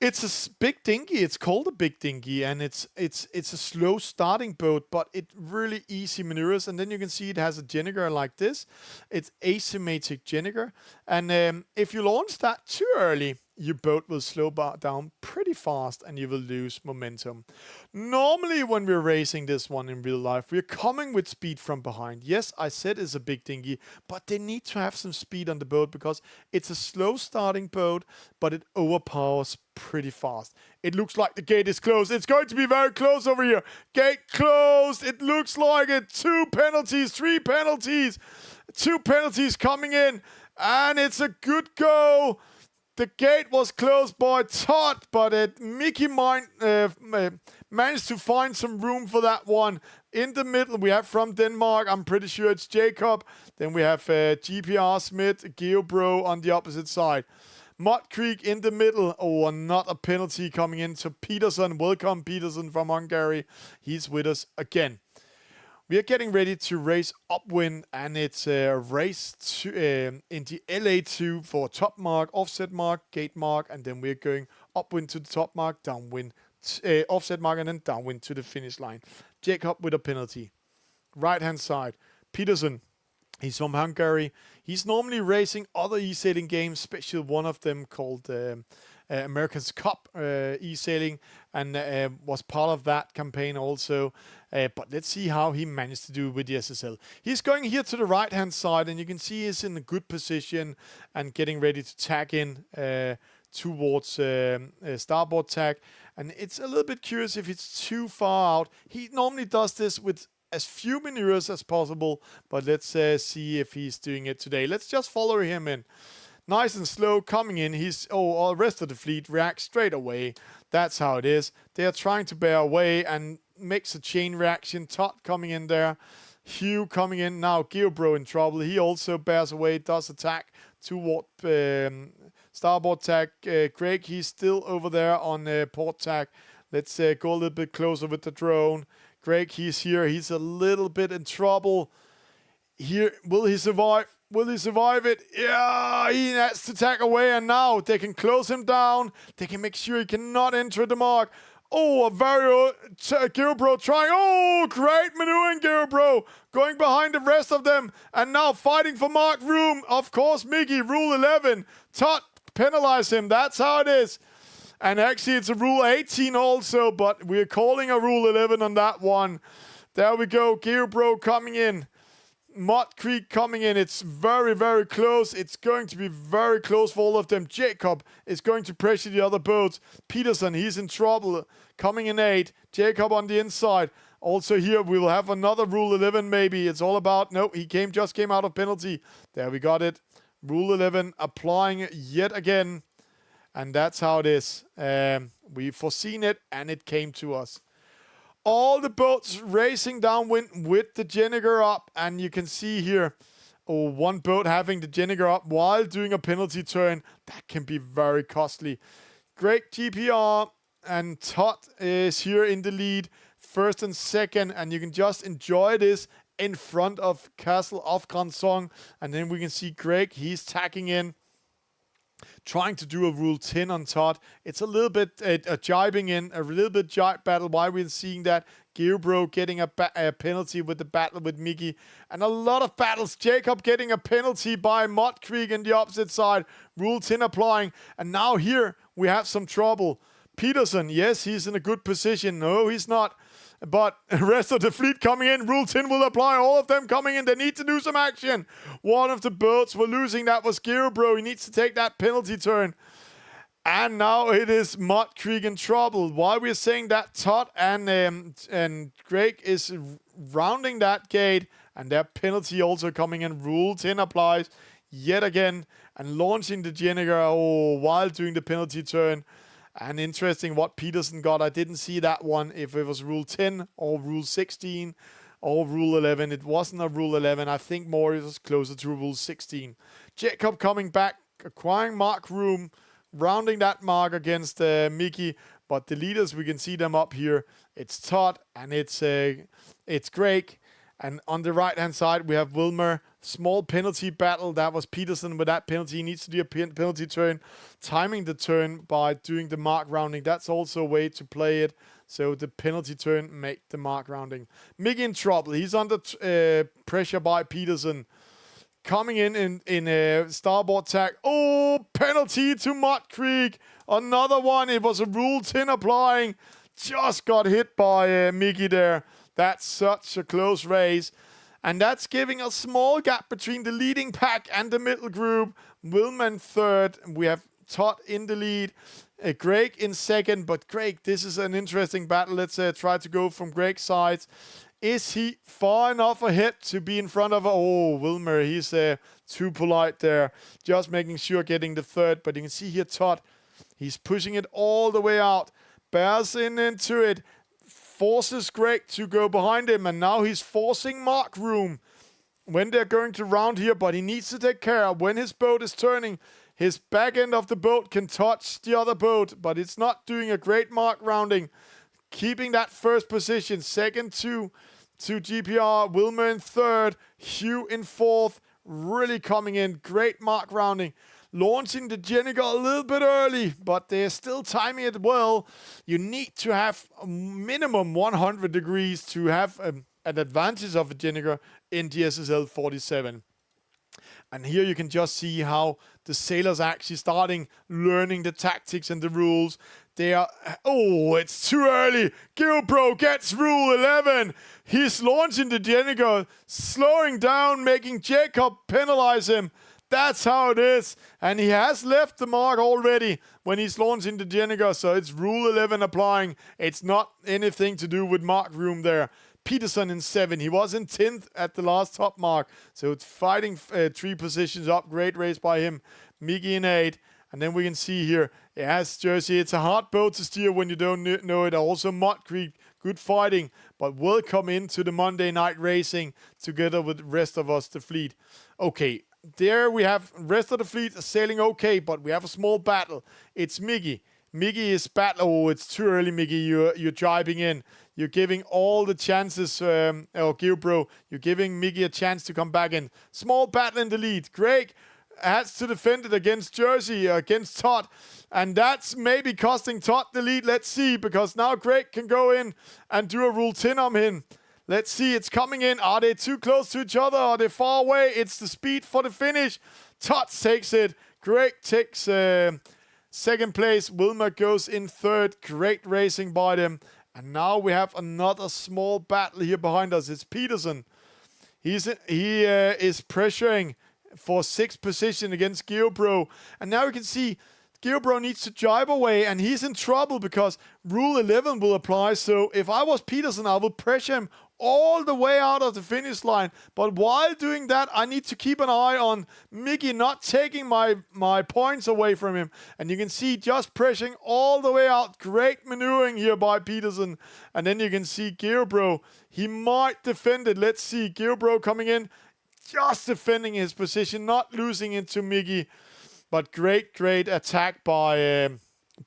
It's a big dinghy. It's called a big dinghy, and it's a slow starting boat, but it really easy maneuvers. And then you can see it has a generator like this. It's asymmetric generator, and if you launch that too early, your boat will slow down pretty fast and you will lose momentum. Normally when we're racing this one in real life, we're coming with speed from behind. Yes, I said it's a big dinghy, but they need to have some speed on the boat because it's a slow starting boat, but it overpowers pretty fast. It looks like the gate is closed. It's going to be very close over here. Gate closed. It looks like it. 2 penalties, 3 penalties. 2 penalties coming in, and it's a good go. The gate was closed by Todd, but Mickey managed to find some room for that one. In the middle, we have from Denmark, I'm pretty sure it's Jacob. Then we have GPR Smith, Geobro on the opposite side. Mud Creek in the middle. Oh, not a penalty coming in to Peterson. Welcome, Peterson from Hungary. He's with us again. We are getting ready to race upwind, and it's a race to, in the LA2 for top mark, offset mark, gate mark, and then we're going upwind to the top mark, downwind, offset mark, and then downwind to the finish line. Jacob with a penalty. Right hand side, Peterson. He's from Hungary. He's normally racing other eSailing games, especially one of them called America's Cup eSailing, and was part of that campaign also. But let's see how he managed to do with the SSL. He's going here to the right-hand side, and you can see he's in a good position and getting ready to tack in towards starboard tack. And it's a little bit curious if it's too far out. He normally does this with as few maneuvers as possible, but let's see if he's doing it today. Let's just follow him in. Nice and slow coming in. All the rest of the fleet reacts straight away. That's how it is. They are trying to bear away and makes a chain reaction. Todd coming in there. Hugh coming in. Now Geobro in trouble. He also bears away, does attack toward starboard tack. Greg, he's still over there on port tack. Let's go a little bit closer with the drone. Greg, he's here. He's a little bit in trouble. Here, will he survive? Will he survive it? Yeah, he has to tack away, and now they can close him down. They can make sure he cannot enter the mark. Oh, a very Geobro trying. Oh, great maneuvering, Geobro. Going behind the rest of them, and now fighting for mark room. Of course, Mickey, rule 11. Todd, penalize him. That's how it is. And actually, it's a rule 18 also, but we're calling a rule 11 on that one. There we go. Geobro coming in. Mud Creek coming in. It's very, very close. It's going to be very close for all of them. Jacob is going to pressure the other boats. Peterson, he's in trouble. Coming in 8. Jacob on the inside. Also here, we will have another rule 11 maybe. It's all about... No, he just came out of penalty. There, we got it. Rule 11 applying yet again. And that's how it is. We've foreseen it, and it came to us. All the boats racing downwind with the Jenniger up. And you can see here, one boat having the Jenniger up while doing a penalty turn. That can be very costly. Great GPR, and Todd is here in the lead. First and second, and you can just enjoy this in front of Castle of Gransong. And then we can see Greg, he's tacking in. Trying to do a rule 10 on Todd. It's a little bit jibing in, a little bit jibe battle. Why we're seeing that? Geobro getting a penalty with the battle with Mickey. And a lot of battles. Jacob getting a penalty by Mud Creek in the opposite side. Rule 10 applying. And now here we have some trouble. Peterson, yes, he's in a good position. No, he's not. But the rest of the fleet coming in. Rule 10 will apply. All of them coming in. They need to do some action. One of the boats were losing. That was Geobro. He needs to take that penalty turn. And now it is Mud Creek in trouble. While we're saying that, Todd and Greg is rounding that gate. And their penalty also coming in. Rule 10 applies yet again. And launching the Jenniger while doing the penalty turn. And interesting what Peterson got. I didn't see that one, if it was Rule 10 or Rule 16 or Rule 11. It wasn't a Rule 11. I think more it was closer to Rule 16. Jacob coming back, acquiring mark room, rounding that mark against Mickey. But the leaders, we can see them up here. It's Todd and it's Greg. And on the right-hand side, we have Wilmer. Small penalty battle. That was Peterson with that penalty. He needs to do a penalty turn. Timing the turn by doing the mark rounding. That's also a way to play it. So the penalty turn make the mark rounding. Mickey in trouble. He's under pressure by Peterson. Coming in starboard tack. Oh, penalty to Mud Creek. Another one. It was a Rule 10 applying. Just got hit by Mickey there. That's such a close race. And that's giving a small gap between the leading pack and the middle group. Wilman third. We have Todd in the lead. Greg in second. But Greg, this is an interesting battle. Let's try to go from Greg's side. Is he far enough ahead to be in front of... Oh, Wilmer, he's too polite there. Just making sure getting the third. But you can see here Todd. He's pushing it all the way out. Bears into it. Forces Greg to go behind him, and now he's forcing mark room when they're going to round here, but he needs to take care of when his boat is turning. His back end of the boat can touch the other boat, but it's not doing a great mark rounding. Keeping that first position, second to to GPR. Wilmer in third. Hugh in fourth. Really coming in. Great mark rounding. Launching the Jenniger a little bit early, but they're still timing it well. You need to have a minimum 100 degrees to have an advantage of a Jenniger in the SSL 47. And here you can just see how the sailors are actually starting learning the tactics and the rules. They are... Oh, it's too early. Gilbro gets rule 11. He's launching the Jenniger, slowing down, making Jacob penalize him. That's how it is. And he has left the mark already when he's launching the Jenniger. So it's rule 11 applying. It's not anything to do with mark room there. Peterson in 7. He was in 10th at the last top mark. So it's fighting 3 positions up. Great race by him. Miggy in 8. And then we can see here, yes, Jersey, it's a hard boat to steer when you don't know it. Also, Mud Creek, good fighting, but will come into the Monday night racing together with the rest of us, the fleet. Okay, there we have rest of the fleet sailing okay, but we have a small battle. It's Miggy. Miggy is battle. Oh, it's too early, Miggy. You're driving in. You're giving all the chances, Gilbro. You're giving Miggy a chance to come back in. Small battle in the lead. Greg has to defend it against Jersey, against Todd. And that's maybe costing Todd the lead. Let's see, because now Greg can go in and do a rule 10 on him. Let's see, it's coming in. Are they too close to each other? Are they far away? It's the speed for the finish. Todd takes it. Greg takes second place. Wilmer goes in third. Great racing by them. And now we have another small battle here behind us. It's Peterson. He is pressuring for 6th position against Gilbro. And now you can see Gilbro needs to drive away, and he's in trouble because Rule 11 will apply. So if I was Peterson, I would pressure him all the way out of the finish line. But while doing that, I need to keep an eye on Miggy not taking my points away from him. And you can see just pressuring all the way out. Great maneuvering here by Peterson. And then you can see Gilbro. He might defend it. Let's see. Gilbro coming in, just defending his position, not losing it to Miggy. But great attack by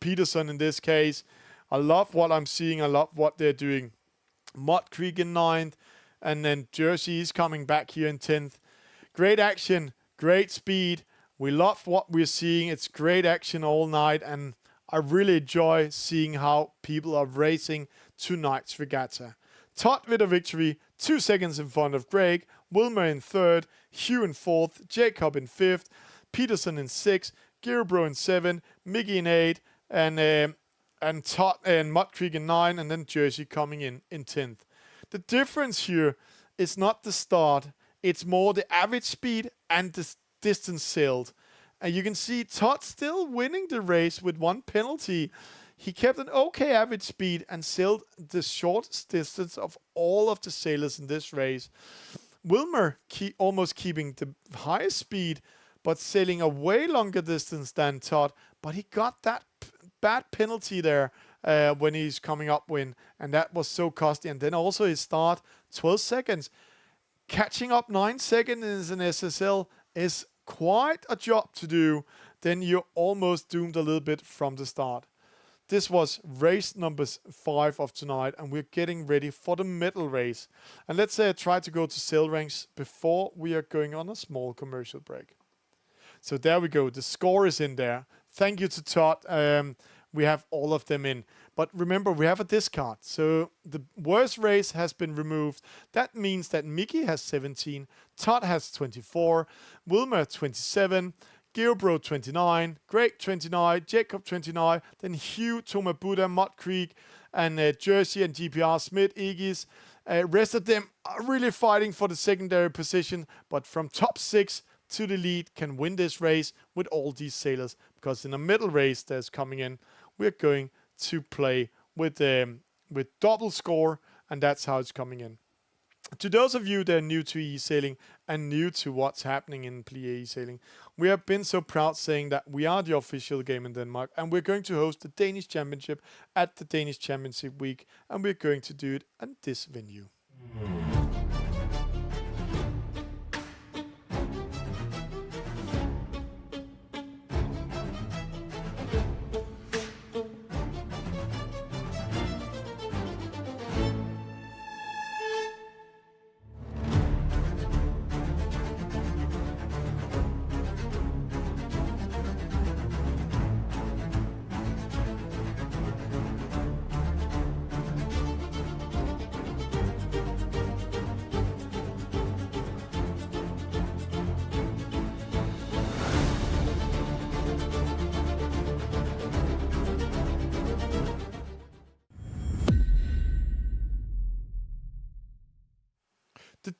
Peterson in this case. I love what I'm seeing. I love what they're doing. Mud Creek in 9th. And then Jersey is coming back here in 10th. Great action. Great speed. We love what we're seeing. It's great action all night. And I really enjoy seeing how people are racing tonight's regatta. Todd with a victory. 2 seconds in front of Greg. Wilmer in 3rd. Hugh in 4th. Jacob in 5th. Peterson in 6th, Gilbro in 7th, Miggy in 8th, and Todd and Mud Creek in 9th, and then Jersey coming in 10th. The difference here is not the start; it's more the average speed and the distance sailed. And you can see Todd still winning the race with 1 penalty. He kept an okay average speed and sailed the shortest distance of all of the sailors in this race. Wilmer almost keeping the highest speed, but sailing a way longer distance than Todd. But he got that bad penalty there when he's coming upwind, and that was so costly. And then also his start, 12 seconds. Catching up 9 seconds in SSL is quite a job to do. Then you're almost doomed a little bit from the start. This was race number 5 of tonight, and we're getting ready for the medal race. And let's try to go to sail ranks before we are going on a small commercial break. So there we go. The score is in there. Thank you to Todd. We have all of them in. But remember, we have a discard. So the worst race has been removed. That means that Miggy has 17. Todd has 24. Wilmer 27. Gilbro 29. Greg 29. Jacob 29. Then Hugh, Tomabuda, Mud Creek, and Jersey and GPR Smith, Igis. Rest of them are really fighting for the secondary position. But from top 6 to the lead can win this race with all these sailors, because in the middle race that's coming in, we're going to play with double score, and that's how it's coming in. To those of you that are new to eSailing and new to what's happening in Plie eSailing, we have been so proud saying that we are the official game in Denmark, and we're going to host the Danish Championship at the Danish Championship Week, and we're going to do it at this venue.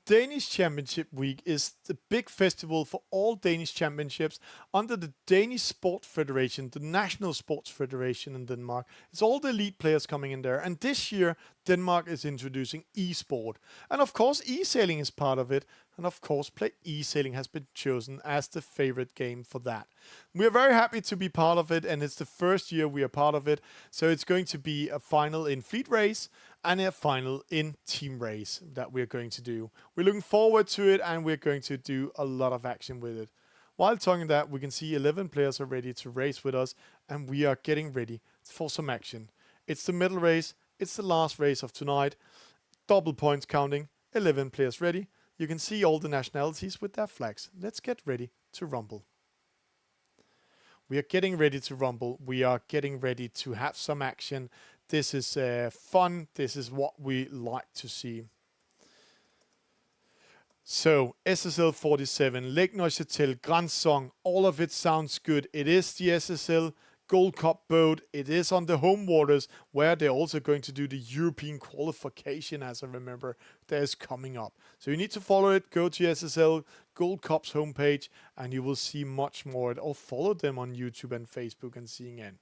Danish Championship Week is the big festival for all Danish championships under the Danish Sport Federation, the National Sports Federation in Denmark. It's all the elite players coming in there. And this year, Denmark is introducing e-sport. And of course, eSailing is part of it. And of course, eSailing has been chosen as the favorite game for that. We are very happy to be part of it, and it's the first year we are part of it. So it's going to be a final in fleet race and a final in team race that we're going to do. We're looking forward to it, and we're going to do a lot of action with it. While talking that, we can see 11 players are ready to race with us, and we are getting ready for some action. It's the middle race. It's the last race of tonight. Double points counting. 11 players ready. You can see all the nationalities with their flags. Let's get ready to rumble. We are getting ready to rumble. We are getting ready to have some action. This is fun. This is what we like to see. So, SSL 47, Lake Neuchâtel, Grand Song, all of it sounds good. It is the SSL Gold Cup boat. It is on the home waters, where they're also going to do the European qualification, as I remember, that is coming up. So you need to follow it. Go to SSL Gold Cup's homepage, and you will see much more. Or follow them on YouTube and Facebook and CNN.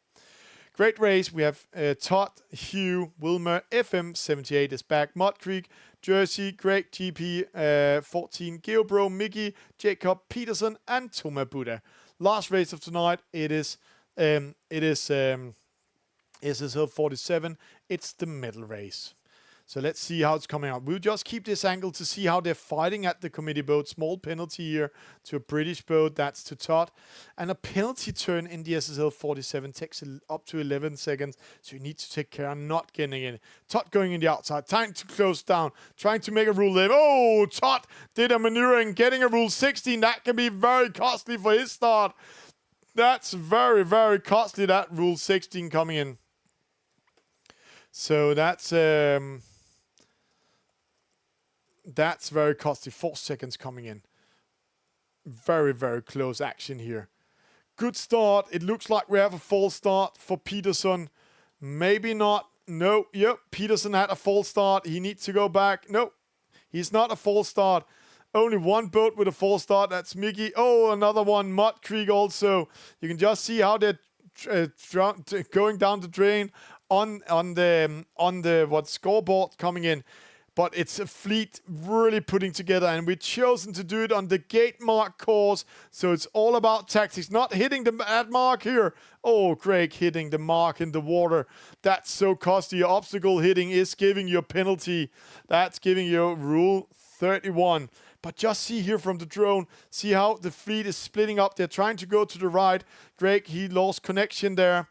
Great race. We have Todd, Hugh, Wilmer, FM78 is back, Mud Creek, Jersey, Greg, GP, 14, Geobro, Mickey, Jacob, Peterson, and Toma Buddha. Last race of tonight. It is SSL 47. It's the medal race. So let's see how it's coming out. We'll just keep this angle to see how they're fighting at the committee boat. Small penalty here to a British boat. That's to Todd. And a penalty turn in the SSL 47 takes up to 11 seconds. So you need to take care of not getting in. Todd going in the outside. Time to close down. Trying to make a rule 11. Oh, Todd did a maneuvering, getting a rule 16. That can be very costly for his start. That's very, very costly, that rule 16 coming in. So that's very costly. 4 seconds coming in. Very, very close action here. Good start. It looks like we have a false start for Peterson. Maybe not. No. Yep. Peterson had a false start. He needs to go back. No. He's not a false start. Only one boat with a false start. That's Mickey. Oh, another one. Mud Creek also. You can just see how they're going down the drain on the scoreboard coming in. But it's a fleet really putting together, and we've chosen to do it on the gate mark course. So it's all about tactics, not hitting that mark here. Oh, Greg hitting the mark in the water. That's so costly. Obstacle hitting is giving you a penalty. That's giving you rule 31. But just see here from the drone, see how the fleet is splitting up. They're trying to go to the right. Greg, he lost connection there.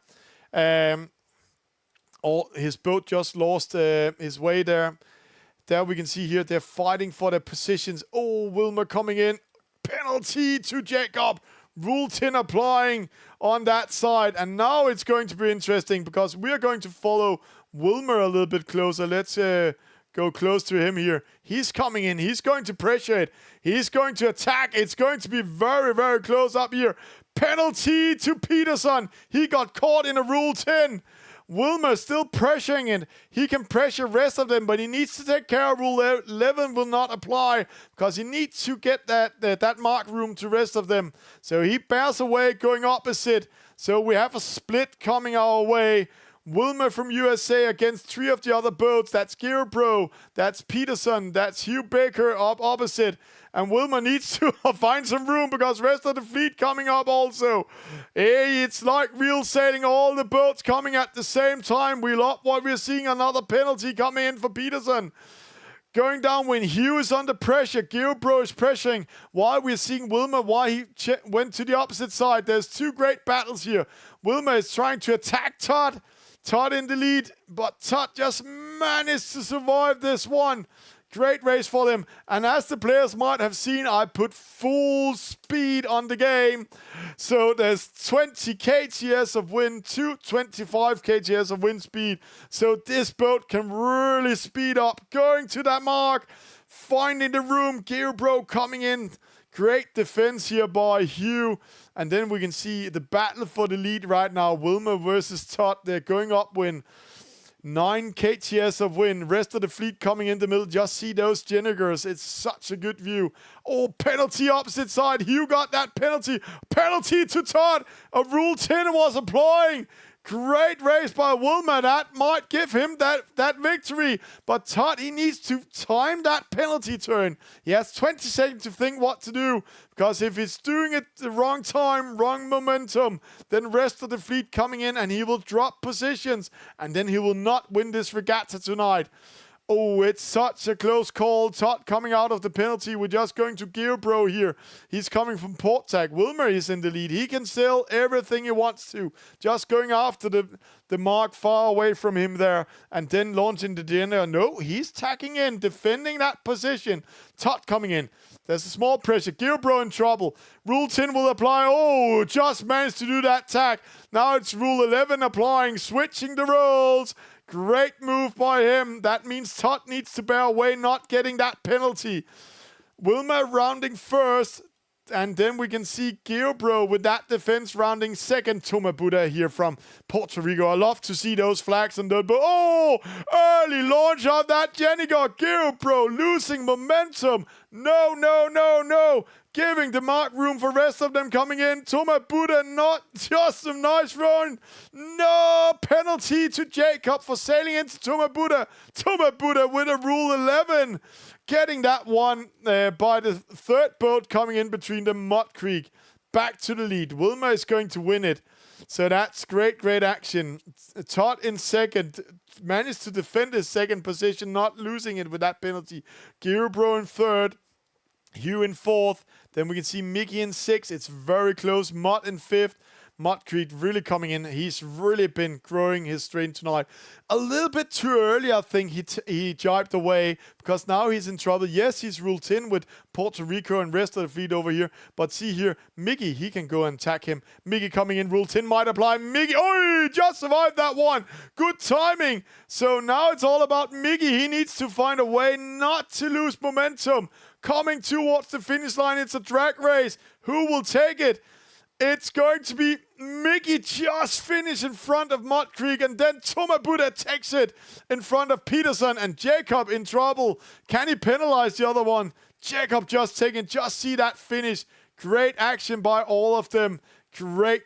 His boat just lost his way there. There we can see here they're fighting for their positions. Oh, Wilmer coming in. Penalty to Jacob. Rule 10 applying on that side. And now it's going to be interesting because we're going to follow Wilmer a little bit closer. Let's go close to him here. He's coming in. He's going to pressure it. He's going to attack. It's going to be very, very close up here. Penalty to Peterson. He got caught in a Rule 10. Wilmer still pressuring it. He can pressure the rest of them, but he needs to take care of Rule 11 will not apply because he needs to get that mark room to the rest of them. So he bears away going opposite. So we have a split coming our way. Wilmer from USA against 3 of the other boats. That's Gearbro, that's Peterson, that's Hugh Baker up opposite. And Wilmer needs to find some room because the rest of the fleet coming up also. Hey, it's like real sailing, all the boats coming at the same time. We love what we're seeing, another penalty coming in for Peterson. Going down when Hugh is under pressure. Gearbro is pressuring. While we're seeing Wilmer, why he went to the opposite side. There's 2 great battles here. Wilmer is trying to attack Todd. Todd in the lead, but Todd just managed to survive this one. Great race for them. And as the players might have seen, I put full speed on the game. So there's 20 kgs of wind to 25 kgs of wind speed. So this boat can really speed up. Going to that mark. Finding the room. Gearbro coming in. Great defense here by Hugh. And then we can see the battle for the lead right now. Wilmer versus Todd. They're going upwind. 9 KTS of win. Rest of the fleet coming in the middle. Just see those Jenigers. It's such a good view. Oh, penalty opposite side. Hugh got that penalty. Penalty to Todd. A Rule 10 was applying. Great race by Wilmer. That might give him that victory. But Todd, he needs to time that penalty turn. He has 20 seconds to think what to do. Because if he's doing it the wrong time, wrong momentum, then rest of the fleet coming in and he will drop positions. And then he will not win this regatta tonight. Oh, it's such a close call. Todd coming out of the penalty. We're just going to Gearbro here. He's coming from port tag. Wilmer is in the lead. He can sail everything he wants to. Just going after the mark far away from him there. And then launching the dinner. No, he's tacking in, defending that position. Todd coming in. There's a small pressure. Gearbro in trouble. Rule 10 will apply. Oh, just managed to do that tack. Now it's Rule 11 applying, switching the roles. Great move by him. That means Todd needs to bear away, not getting that penalty. Wilmer rounding first. And then we can see Gearbro with that defense rounding second. Toma Buddha here from Puerto Rico. I love to see those flags on the... Oh! Early launch of that Jeniger. Gearbro losing momentum. No. Giving the mark room for rest of them coming in. Toma Buddha not just a nice run. No penalty to Jacob for sailing into Toma Buddha. Toma Buddha with a Rule 11. Getting that one by the third boat coming in between the Mud Creek. Back to the lead. Wilmer is going to win it. So that's great action. Todd in second. Managed to defend his second position, not losing it with that penalty. Gearbro in third. Hugh in fourth. Then we can see Mickey in sixth. It's very close. Mud in fifth. Mud Creek really coming in. He's really been growing his strength tonight. A little bit too early, I think he jibed away because now he's in trouble. Yes, he's Rule 10 with Puerto Rico and rest of the fleet over here. But see here, Mickey, he can go and attack him. Mickey coming in. Rule 10 might apply. Mickey, oh, he just survived that one. Good timing. So now it's all about Mickey. He needs to find a way not to lose momentum. Coming towards the finish line. It's a drag race. Who will take it? It's going to be Mickey just finish in front of Mud Creek, and then Toma Buddha takes it in front of Peterson, and Jacob in trouble. Can he penalize the other one? Jacob just see that finish. Great action by all of them. Great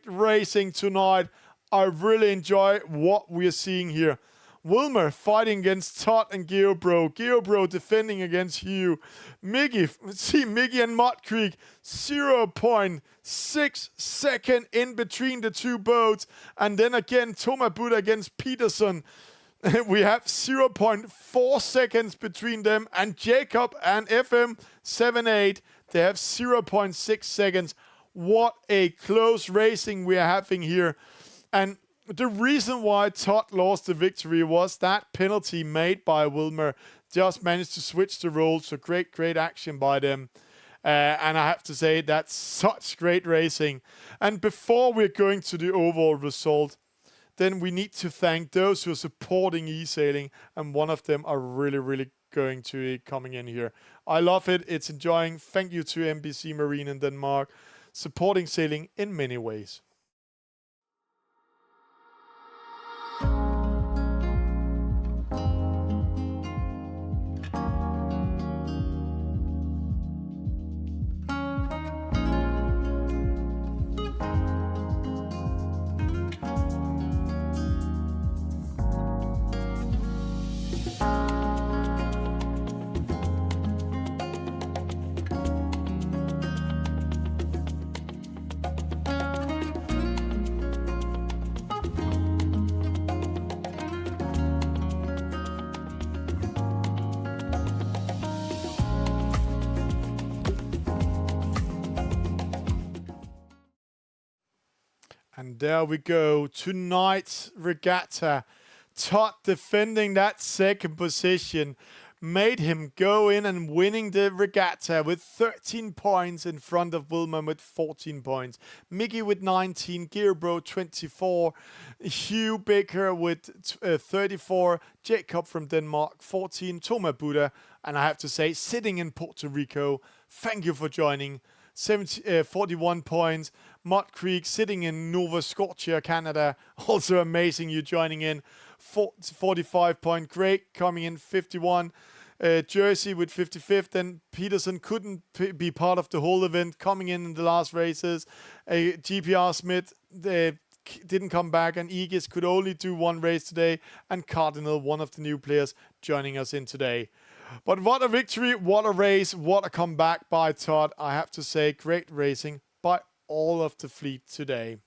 racing tonight. I really enjoy what we're seeing here. Wilmer fighting against Todd and Gearbro. Gearbro defending against Hugh. Mickey and Mud Creek, 0.6 second in between the two boats. And then again, Toma Buddha against Peterson. We have 0.4 seconds between them. And Jacob and FM 78, they have 0.6 seconds. What a close racing we are having here. And the reason why Todd lost the victory was that penalty made by Wilmer. Just managed to switch the roles, so great action by them. And I have to say, that's such great racing. And before we're going to the overall result, then we need to thank those who are supporting eSailing, and one of them are really going to be coming in here. I love it. It's enjoying. Thank you to MBC Marine in Denmark, supporting sailing in many ways. And there we go. Tonight's regatta. Todd defending that second position made him go in and winning the regatta with 13 points in front of Wilmer with 14 points. Mickey with 19, Gearbro 24, Hugh Baker with 34, Jacob from Denmark 14, Toma Buddha, and I have to say, sitting in Puerto Rico, thank you for joining. 41 points. Mud Creek sitting in Nova Scotia, Canada. Also amazing you joining in. 45 point. Craig coming in 51. Jersey with 55th. Then Peterson couldn't be part of the whole event, coming in the last races. GPR Smith didn't come back, and Aegis could only do one race today. And Cardinal, one of the new players, joining us in today. But what a victory, what a race, what a comeback by Todd. I have to say, great racing by all of the fleet today.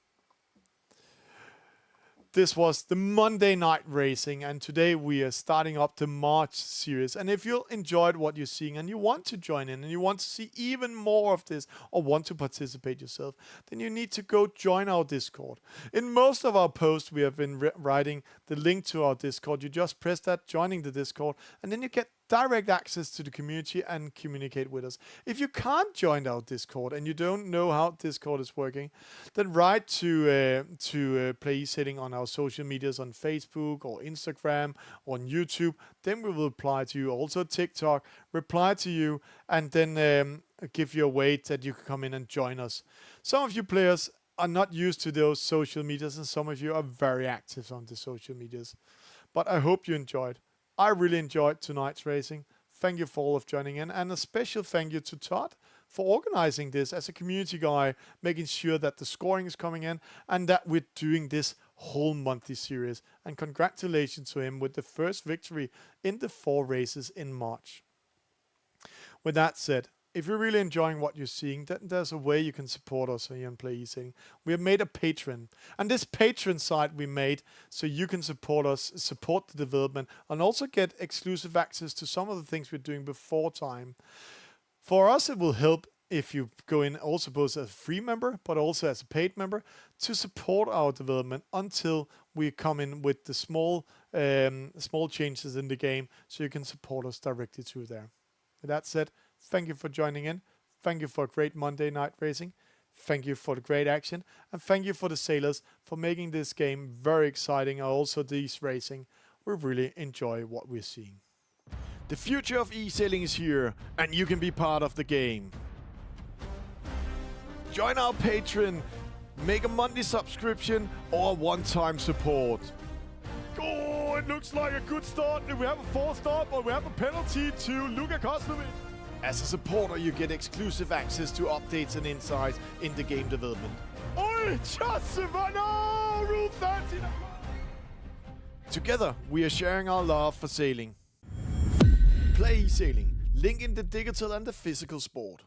This was the Monday night racing, and today we are starting up the March series. And if you enjoyed what you're seeing and you want to join in and you want to see even more of this or want to participate yourself, then you need to go join our Discord. In most of our posts, we have been writing the link to our Discord. You just press that, joining the Discord, and then you get direct access to the community and communicate with us. If you can't join our Discord and you don't know how Discord is working, then write to Play eSailing on our social medias on Facebook or Instagram or on YouTube. Then we will reply to you. Also TikTok, reply to you, and then give you a way that you can come in and join us. Some of you players are not used to those social medias, and some of you are very active on the social medias. But I hope you enjoyed. I really enjoyed tonight's racing. Thank you for all of joining in, and a special thank you to Todd for organizing this as a community guy, making sure that the scoring is coming in and that we're doing this whole monthly series. And congratulations to him with the first victory in the 4 races in March. With that said, if you're really enjoying what you're seeing, then there's a way you can support us here on Play eSailing. We have made a Patreon, and this Patreon site we made so you can support us, support the development, and also get exclusive access to some of the things we're doing before time. For us, it will help if you go in also both as a free member, but also as a paid member, to support our development until we come in with the small changes in the game, so you can support us directly through there. With that said, thank you for joining in. Thank you for a great Monday night racing. Thank you for the great action. And thank you for the sailors for making this game very exciting. And also these racing. We really enjoy what we're seeing. The future of eSailing is here, and you can be part of the game. Join our Patreon, make a monthly subscription or a one-time support. Oh, it looks like a good start. We have a 4 stop, but we have a penalty to Luka Koslovic. As a supporter, you get exclusive access to updates and insights in the game development. Oi, no, Rule 13. Together, we are sharing our love for sailing. Play eSailing. Link in the digital and the physical sport.